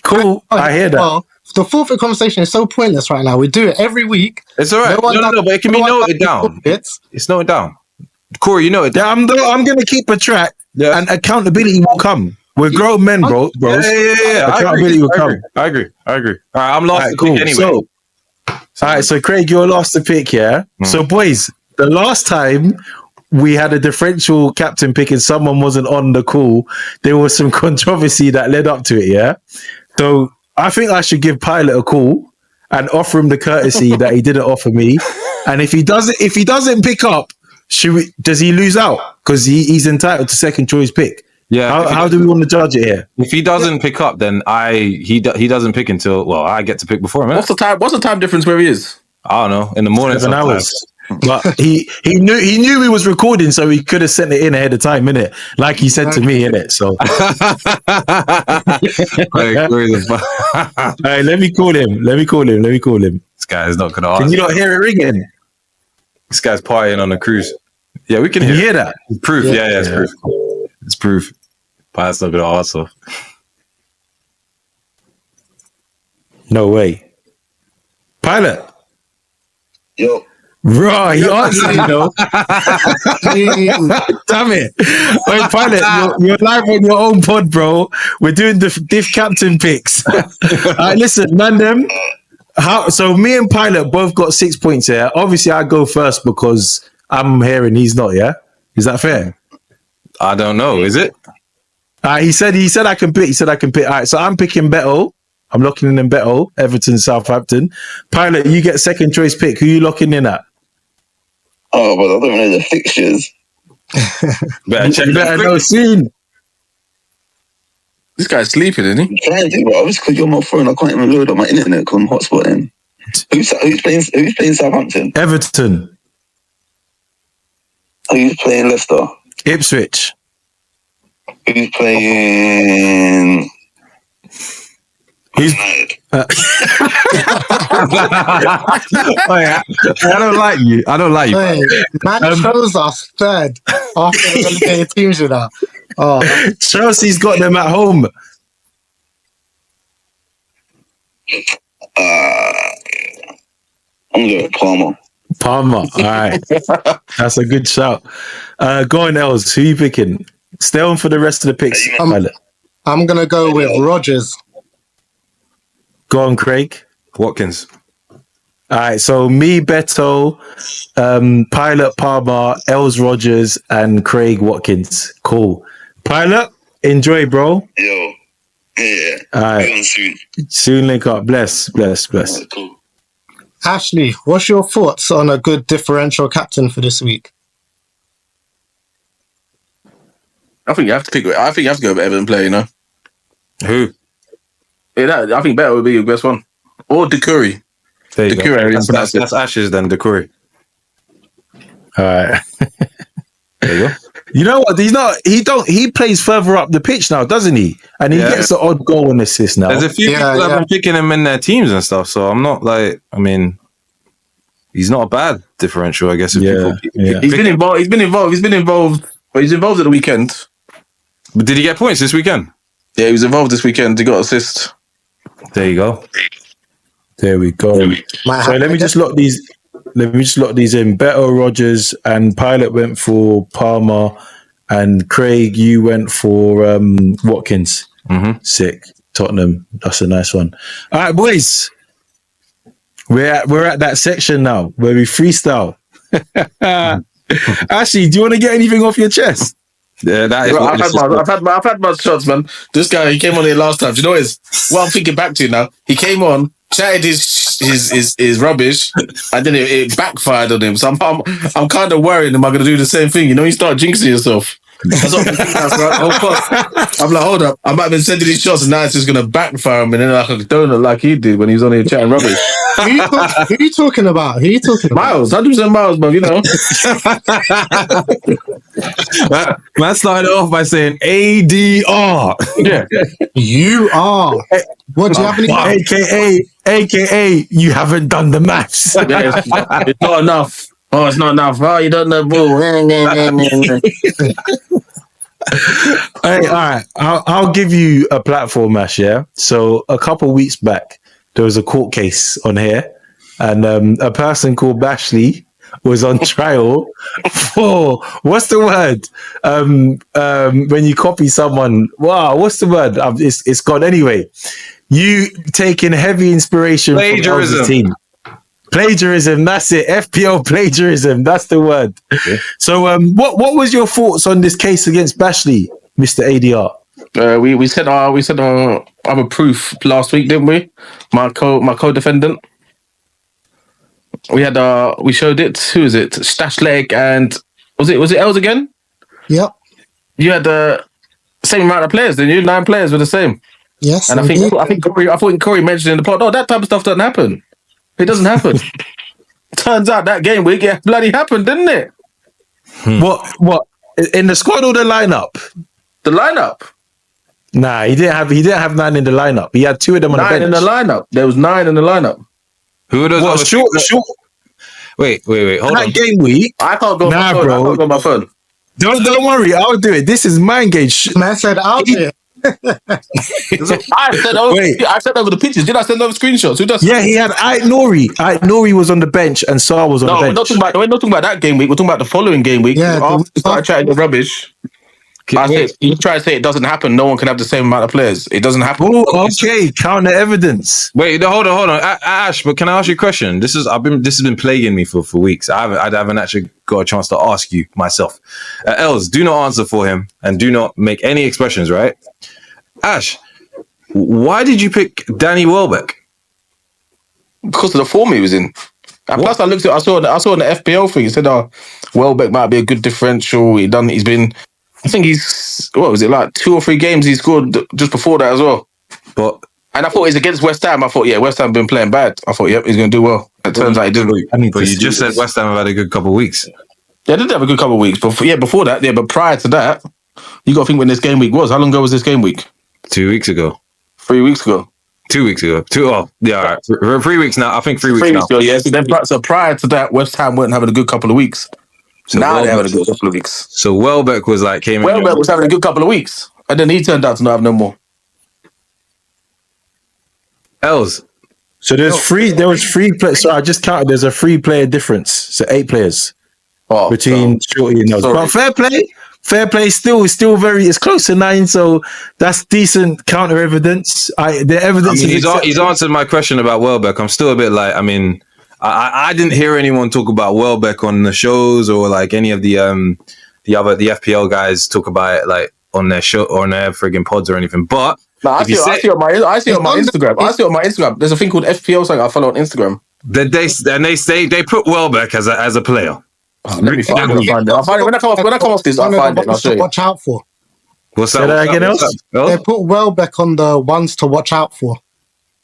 Cool, I hear that. Well, the forfeit conversation is so pointless right now. We do it every week. It's all right. No, but it can be noted down. It's noted down. Corey, you know it. I'm going to keep a track, and accountability will come. We're grown men, bro. Yeah. Accountability will come. I agree. All right, I'm last to cool. pick anyway. So Craig, you're last to pick, yeah? So, boys, the last time we had a differential captain pick and someone wasn't on the call, there was some controversy that led up to it, yeah? So I think I should give Pilot a call and offer him the courtesy that he didn't offer me. And if he doesn't pick up, does he lose out? Because he's entitled to second choice pick. Yeah. How do we want to judge it here? If he doesn't pick up, then he doesn't pick until I get to pick before him. What's the time difference where he is? I don't know. In the morning, 7 hours. But he knew he was recording, so he could have sent it in ahead of time, innit? Like he said to me, innit? So, hey, let me call him. This guy is not gonna answer. Can you not hear it ringing? This guy's partying on a cruise. Yeah, we can hear that. Proof. Yeah, it's proof. It's proof. Pilot's not gonna answer. No way. Pilot. Yo. Right, you answered, you know. Damn it. Wait, Pilot, you're live on your own pod, bro. We're doing the diff captain picks. All right, listen, man, them. So me and Pilot both got 6 points here. Obviously, I go first because I'm here and he's not, yeah? Is that fair? I don't know. Is it? He said I can pick. He said I can pick. All right, so I'm picking Beto. I'm locking in Beto, Everton, Southampton. Pilot, you get second choice pick. Who you locking in at? Oh, but I don't know the fixtures. Better check. Better know soon. This guy's sleeping, isn't he? I'm trying to, but obviously because you're on my phone, I can't even load up my internet because I'm hotspotting. Who's playing Southampton? Everton. Who's playing Leicester? Ipswich. Who's playing? Who's? United? Oh, yeah. I don't like you. I don't like you. Hey, man chose us third after the relegated teams, you know. Oh, Chelsea's got them at home. I'm going with Palmer. Palmer. All right. That's a good shout. Go on, Els. Who you picking? Stay on for the rest of the picks. Pilot. I'm going to go with Rodgers. Go on, Craig. Watkins. All right. So me, Beto, Pilot, Palmer, Els Rodgers, and Craig Watkins. Cool. Pilot, enjoy, bro. Yo. Yeah. All right. Soon. Soon link up. Bless. Cool. Ashley, what's your thoughts on a good differential captain for this week? I think you have to pick. I think you have to go with Everton player. You know, Who? yeah, I think Better would be your best one, or Doucouré. There you go. Doucouré. That's Ashes then. Doucouré. All right. There you go. You know what? He plays further up the pitch now, doesn't he? And he gets the odd goal and assist now. There's a few people that have been picking him in their teams and stuff, so I'm not like, I mean, he's not a bad differential, I guess. If people He's been involved. But he's involved at the weekend. But did he get points this weekend? Yeah, he was involved this weekend. He got assist. There you go. There we go. So let me just lock these. Let me just lock these in. Beto, Rodgers, and Pilot went for Palmer, and Craig, you went for Watkins. Mm-hmm. Sick. Tottenham. That's a nice one. All right, boys. We're at that section now where we freestyle. Ashley, do you want to get anything off your chest? Yeah, that is. Bro, I've had my shots, man. This guy, he came on here last time. Do you know what I'm thinking back to now? He came on, chatted his rubbish, and then it backfired on him. So I'm kind of worried. Am I going to do the same thing? You know, you start jinxing yourself. That's what I'm thinking now, right? I'm like, hold up. I might have been sending these shots, and now it's just going to backfire him, and then like a donut like he did when he was on here chatting rubbish. Who are you talking about? Miles, 100% Miles, man. You know. Man started off by saying ADR. Yeah. You are. What do you have? AKA, you haven't done the maths. Yeah, it's not enough. Oh, it's not enough. Oh, you don't know, boo. Hey, all right. I'll give you a platform, Ash. Yeah. So a couple of weeks back, there was a court case on here, and a person called Bashley was on trial for what's the word? When you copy someone, wow, what's the word? It's gone anyway. You taking heavy inspiration from Els's team. Plagiarism, that's it. FPL plagiarism, that's the word. Okay. So, what was your thoughts on this case against Bashley, Mr. ADR? We said our other proof last week, didn't we? My co-defendant. We showed it. Who is it? Stash Leg and was it Els again? Yep. You had the same amount of players, didn't you? 9 players were the same. Yes. And I think Corey mentioned in the pod, that type of stuff doesn't happen. It doesn't happen. Turns out that game week, it bloody happened, didn't it? What? In the squad or the lineup? The lineup. Nah, he didn't have 9 in the lineup. He had 2 of them on the bench. 9 in the lineup. There was 9 in the lineup. Who are those? What, short? Wait. Hold on. Game week. I can't go. Nah, bro. I can't go on my phone. Don't worry. I'll do it. This is my engage. Man said, "I'll do it." I sent over the pictures. Did I send over screenshots? Who does? Yeah, he had Nori was on the bench and Saar was on the bench. We're not talking about that game week. We're talking about the following game week. Yeah, After he started chatting the rubbish. You try to say it doesn't happen. No one can have the same amount of players. It doesn't happen. Oh, okay. Counter evidence. Wait, hold on. Ash, but can I ask you a question? This has been plaguing me for weeks. I haven't actually got a chance to ask you myself. Els, do not answer for him and do not make any expressions, right? Ash, why did you pick Danny Welbeck? Because of the form he was in. And plus, I saw in the FPL thing. It said, Welbeck might be a good differential. I think what was it, like 2 or 3 games he scored just before that as well. And I thought he's against West Ham. I thought, West Ham have been playing bad. I thought, he's going to do well. It turns out he didn't. But you just said West Ham have had a good couple of weeks. Yeah, they did have a good couple of weeks. But before that, but prior to that, you got to think when this game week was. How long ago was this game week? 2 weeks ago. 3 weeks ago. 2 weeks ago. All right. 3 weeks now. I think 3 weeks 3 now. weeks ago, yeah. So prior to that, West Ham weren't having a good couple of weeks. So now they're having a good couple of weeks. So Welbeck was having a good couple of weeks. And then he turned out to not have no more. Els. So there was 3 players. So I just counted. There's a 3 player difference. So 8 players between Shorty and Nels. But fair play. It's close to 9. So that's decent counter evidence. He's answered my question about Welbeck. I'm still a bit like, I didn't hear anyone talk about Welbeck on the shows or like any of the FPL guys talk about it like on their show or on their friggin' pods or anything. But I see on my Instagram. There's a thing called FPL something I follow on Instagram. They put Welbeck as a player. Let me find it. I'll find it. When I come off this, I'll find it. I'll show you. Watch out for. What's that again? They put Welbeck on the ones to watch out for.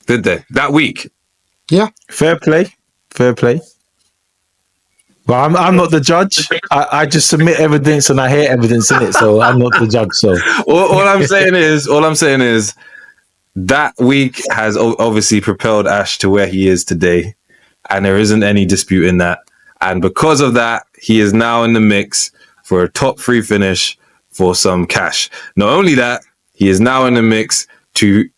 Did they? That week? Yeah. Fair play. Well, I'm not the judge. I just submit evidence and I hear evidence in it, so I'm not the judge. So all I'm saying is that week has obviously propelled Ash to where he is today, and there isn't any dispute in that. And because of that, he is now in the mix for a top 3 finish for some cash. Not only that, he is now in the mix to,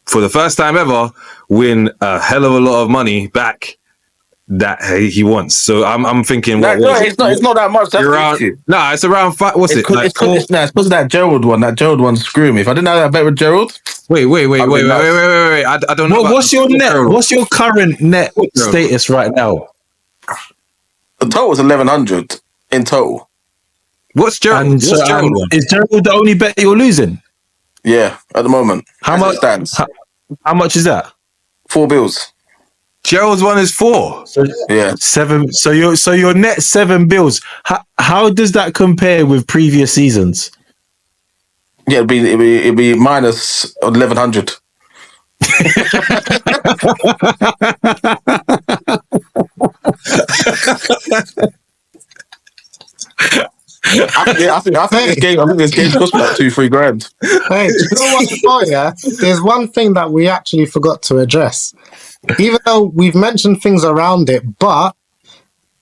for the first time ever, win a hell of a lot of money back that he wants. So I'm thinking, it's not that much. It's around 5. What's it? It's because of that Gerald one. That Gerald one screwed me. If I didn't have that bet with Gerald, wait. I don't know. What's your net? What's your current net status right now? The total was 1,100 in total. What's Gerald? Is Gerald the only bet you're losing? Yeah, at the moment. How much? How much is that? 4 bills. Gerald's one is 4. So, 7. So your net 7 bills. How does that compare with previous seasons? Yeah, it'd be minus 1,100. I think this game cost about 2-3 grand. Hey, you know what? There's one thing that we actually forgot to address. Even though we've mentioned things around it, but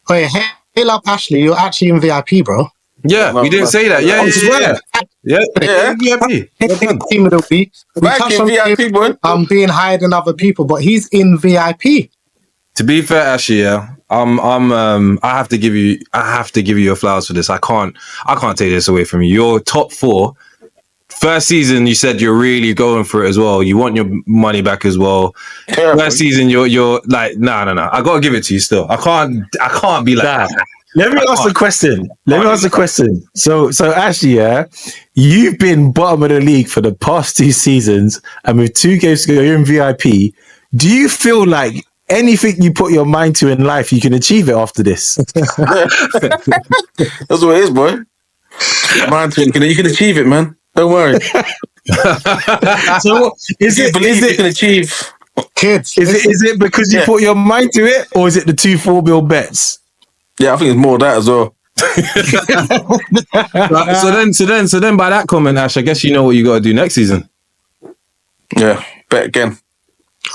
hail up Ashley, you're actually in VIP, bro. Yeah, we didn't say that. Yeah. VIP. Team of the week. We touched on VIP, boy. Being higher than other people, but he's in VIP. To be fair, Ashley, I have to give you your flowers for this. I can't take this away from you. Your top 4. First season, you said you're really going for it as well. You want your money back as well. Yeah, first season, you're like, no. I gotta give it to you still. I can't be like that. Let me ask the question. So actually, you've been bottom of the league for the past 2 seasons, and with 2 games to go, you're in VIP. Do you feel like anything you put your mind to in life, you can achieve it after this? That's what it is, boy. Mind to you can achieve it, man. Don't worry. So is it you can achieve? Kids, is it because you put your mind to it, or is it the 2 4 bill bets? Yeah, I think it's more of that as well. So then by that comment, Ash, I guess you know what you got to do next season. Yeah, bet again.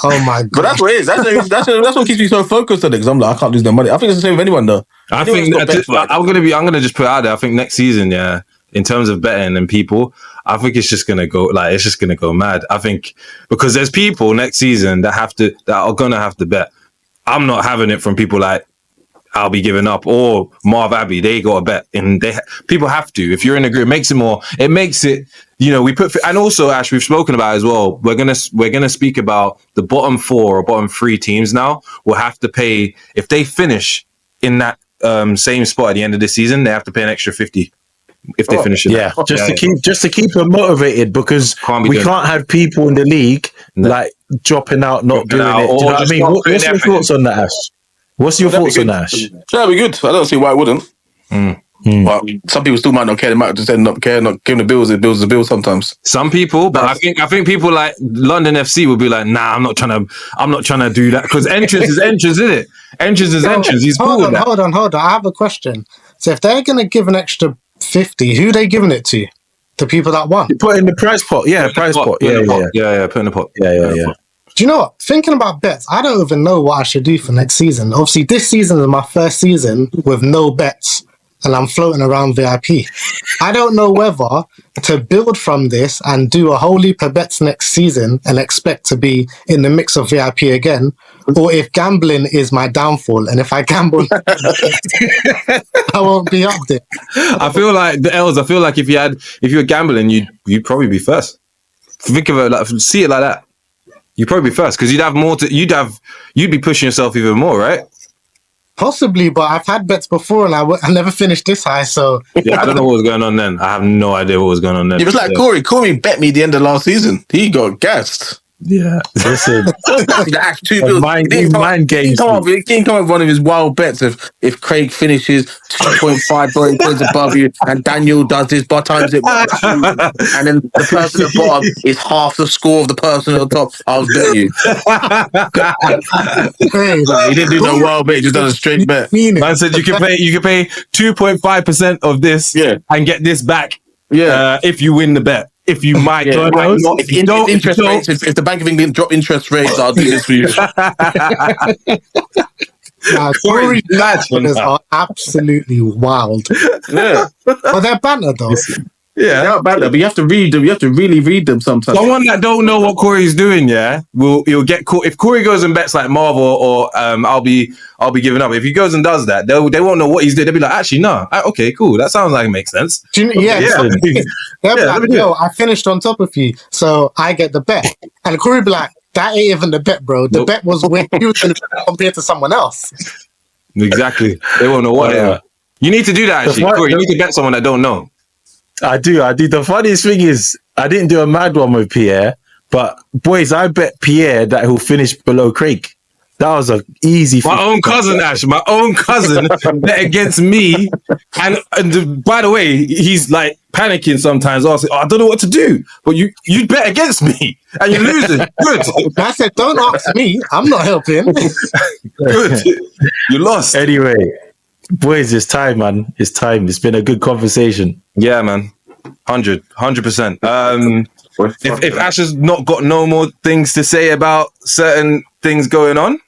Oh my god! But that's what it is. That's what keeps me so focused on it. Because I'm like, I can't lose no money. I think it's the same with anyone though. I'm gonna just put it out there. I think next season, in terms of betting and people, I think it's just gonna go mad. I think because there's people next season that are gonna have to bet. I'm not having it from people like I'll be giving up or Marv Abbey. They got a bet, and people have to. If you're in a group, it makes it. We put, and also Ash, we've spoken about as well. We're gonna speak about the bottom 4 or bottom 3 teams now will have to pay if they finish in that same spot at the end of the season. They have to pay an extra 50 if they finish it. Yeah, just to keep them motivated because we can't have people in the league like dropping out, not doing it. Do you know what I mean? What's your thoughts on that, Ash? What's your thoughts on that, Ash? That'd be good. I don't see why it wouldn't. But some people still might not care. They might just end up caring, not giving the bills. The bills, the bills. Sometimes some people, but I think people like London FC will be like, nah, I'm not trying to do that because entrance is entrance, isn't it? Entrance is entrance. He's hold on. I have a question. So if they're gonna give an extra 50, who are they giving it to? The people that won. You put in the prize pot. Yeah, prize pot. Yeah. Put in the pot. Yeah. Do you know what? Thinking about bets, I don't even know what I should do for next season. Obviously, this season is my first season with no bets, and I'm floating around VIP. I don't know whether to build from this and do a whole heap of bets next season and expect to be in the mix of VIP again, or if gambling is my downfall, and if I gamble, I won't be up there. I feel like if you were gambling, you'd probably be first. Think of it see it like that. You'd probably be first because you'd have more you'd be pushing yourself even more, right? Possibly, but I've had bets before and I never finished this high, so... Yeah, I don't know what was going on then. I have no idea what was going on then. It was like Corey. Corey bet me the end of last season. He got gassed. Yeah, listen. Mind games. He didn't come up with one of his wild bets if Craig finishes 2.5 points above you and Daniel does this by times it and then the person at the bottom is half the score of the person at the top. I'll bet you. He didn't do no wild bet. He just done a straight bet. Man said you can pay 2.5% of this and get this back. Yeah, if you win the bet. If you might, if the Bank of England drop interest rates, I'll do this for you. Corey's banners are absolutely wild. Yeah, but they're banter though. Yeah, they're banter, but you have to read them. You have to really read them sometimes. Someone that don't know what Corey's doing, you'll get caught. If Corey goes and bets like Marv or I'll be giving up. If he goes and does that, they won't know what he's doing. They'll be like, actually, no, okay, cool. That sounds like it makes sense. I finished on top of you, so I get the bet. And Corey be like, that ain't even the bet, bro. The bet was when you were going to compared to someone else. Exactly. They won't know what. You need to do that, actually, Corey. You need to bet someone that don't know. I do. The funniest thing is, I didn't do a mad one with Pierre, but boys, I bet Pierre that he'll finish below Craig. That was an easy. My own cousin bet against me, and by the way, he's like panicking sometimes. I don't know what to do, but you bet against me and you're losing. Good. I said, don't ask me. I'm not helping. Good. You lost anyway. Boys, it's time, man. It's time. It's been a good conversation. Yeah, man. 100%. If Ash has not got no more things to say about certain things going on,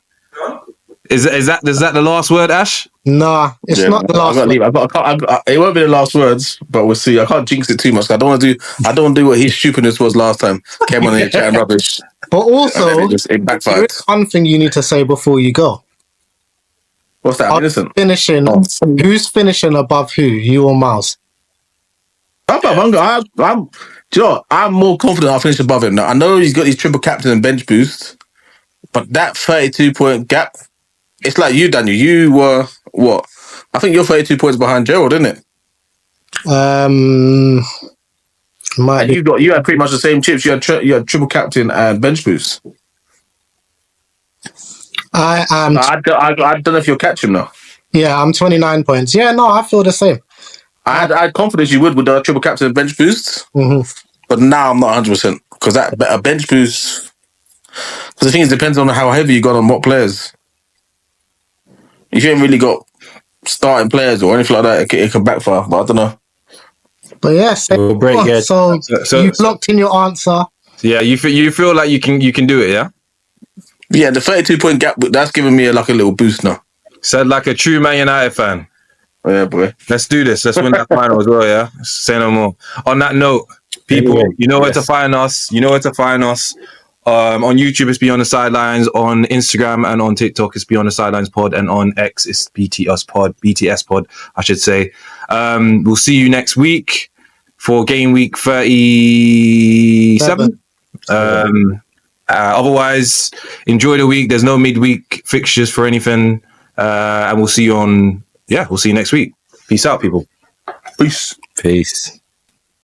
is that the last word, Ash? Nah, it's not the last word. It won't be the last words, but we'll see. I can't jinx it too much. I don't want to do what his stupidness was last time. Came on here chatting rubbish. But also, it backfired. There is one thing you need to say before you go. What's that? Who's finishing above who? You or Miles? I'm more confident I'll finish above him now. I know he's got his triple captain and bench boost, but that 32-point gap, it's like you, Daniel. You were what? I think you're 32 points behind Gerald, isn't it? You had pretty much the same chips. You had triple captain and bench boost. I don't know if you'll catch him now. Yeah, I'm 29 points. Yeah, no, I feel the same. I had confidence you would with the triple captain and bench boost, but now I'm not 100% because a bench boost. Because the thing is, it depends on how heavy you got on what players. If you ain't really got starting players or anything like that, it can backfire. But I don't know. But yes, yeah, so you've locked in your answer. Yeah, you feel like you can do it, yeah. Yeah, the 32-point gap, that's giving me a little boost now. Said like a true Man United fan. Oh, yeah, boy. Let's do this. Let's win that final as well, yeah? Say no more. On that note, People, Anyway, you know where to yes. find us. On YouTube, it's Beyond the Sidelines. On Instagram and on TikTok, it's Beyond the Sidelines Pod. And on X, it's BTS Pod, I should say. We'll see you next week for game week 37. Otherwise, enjoy the week. There's no midweek fixtures for anything. And we'll see you next week. Peace out, people. Peace. Peace.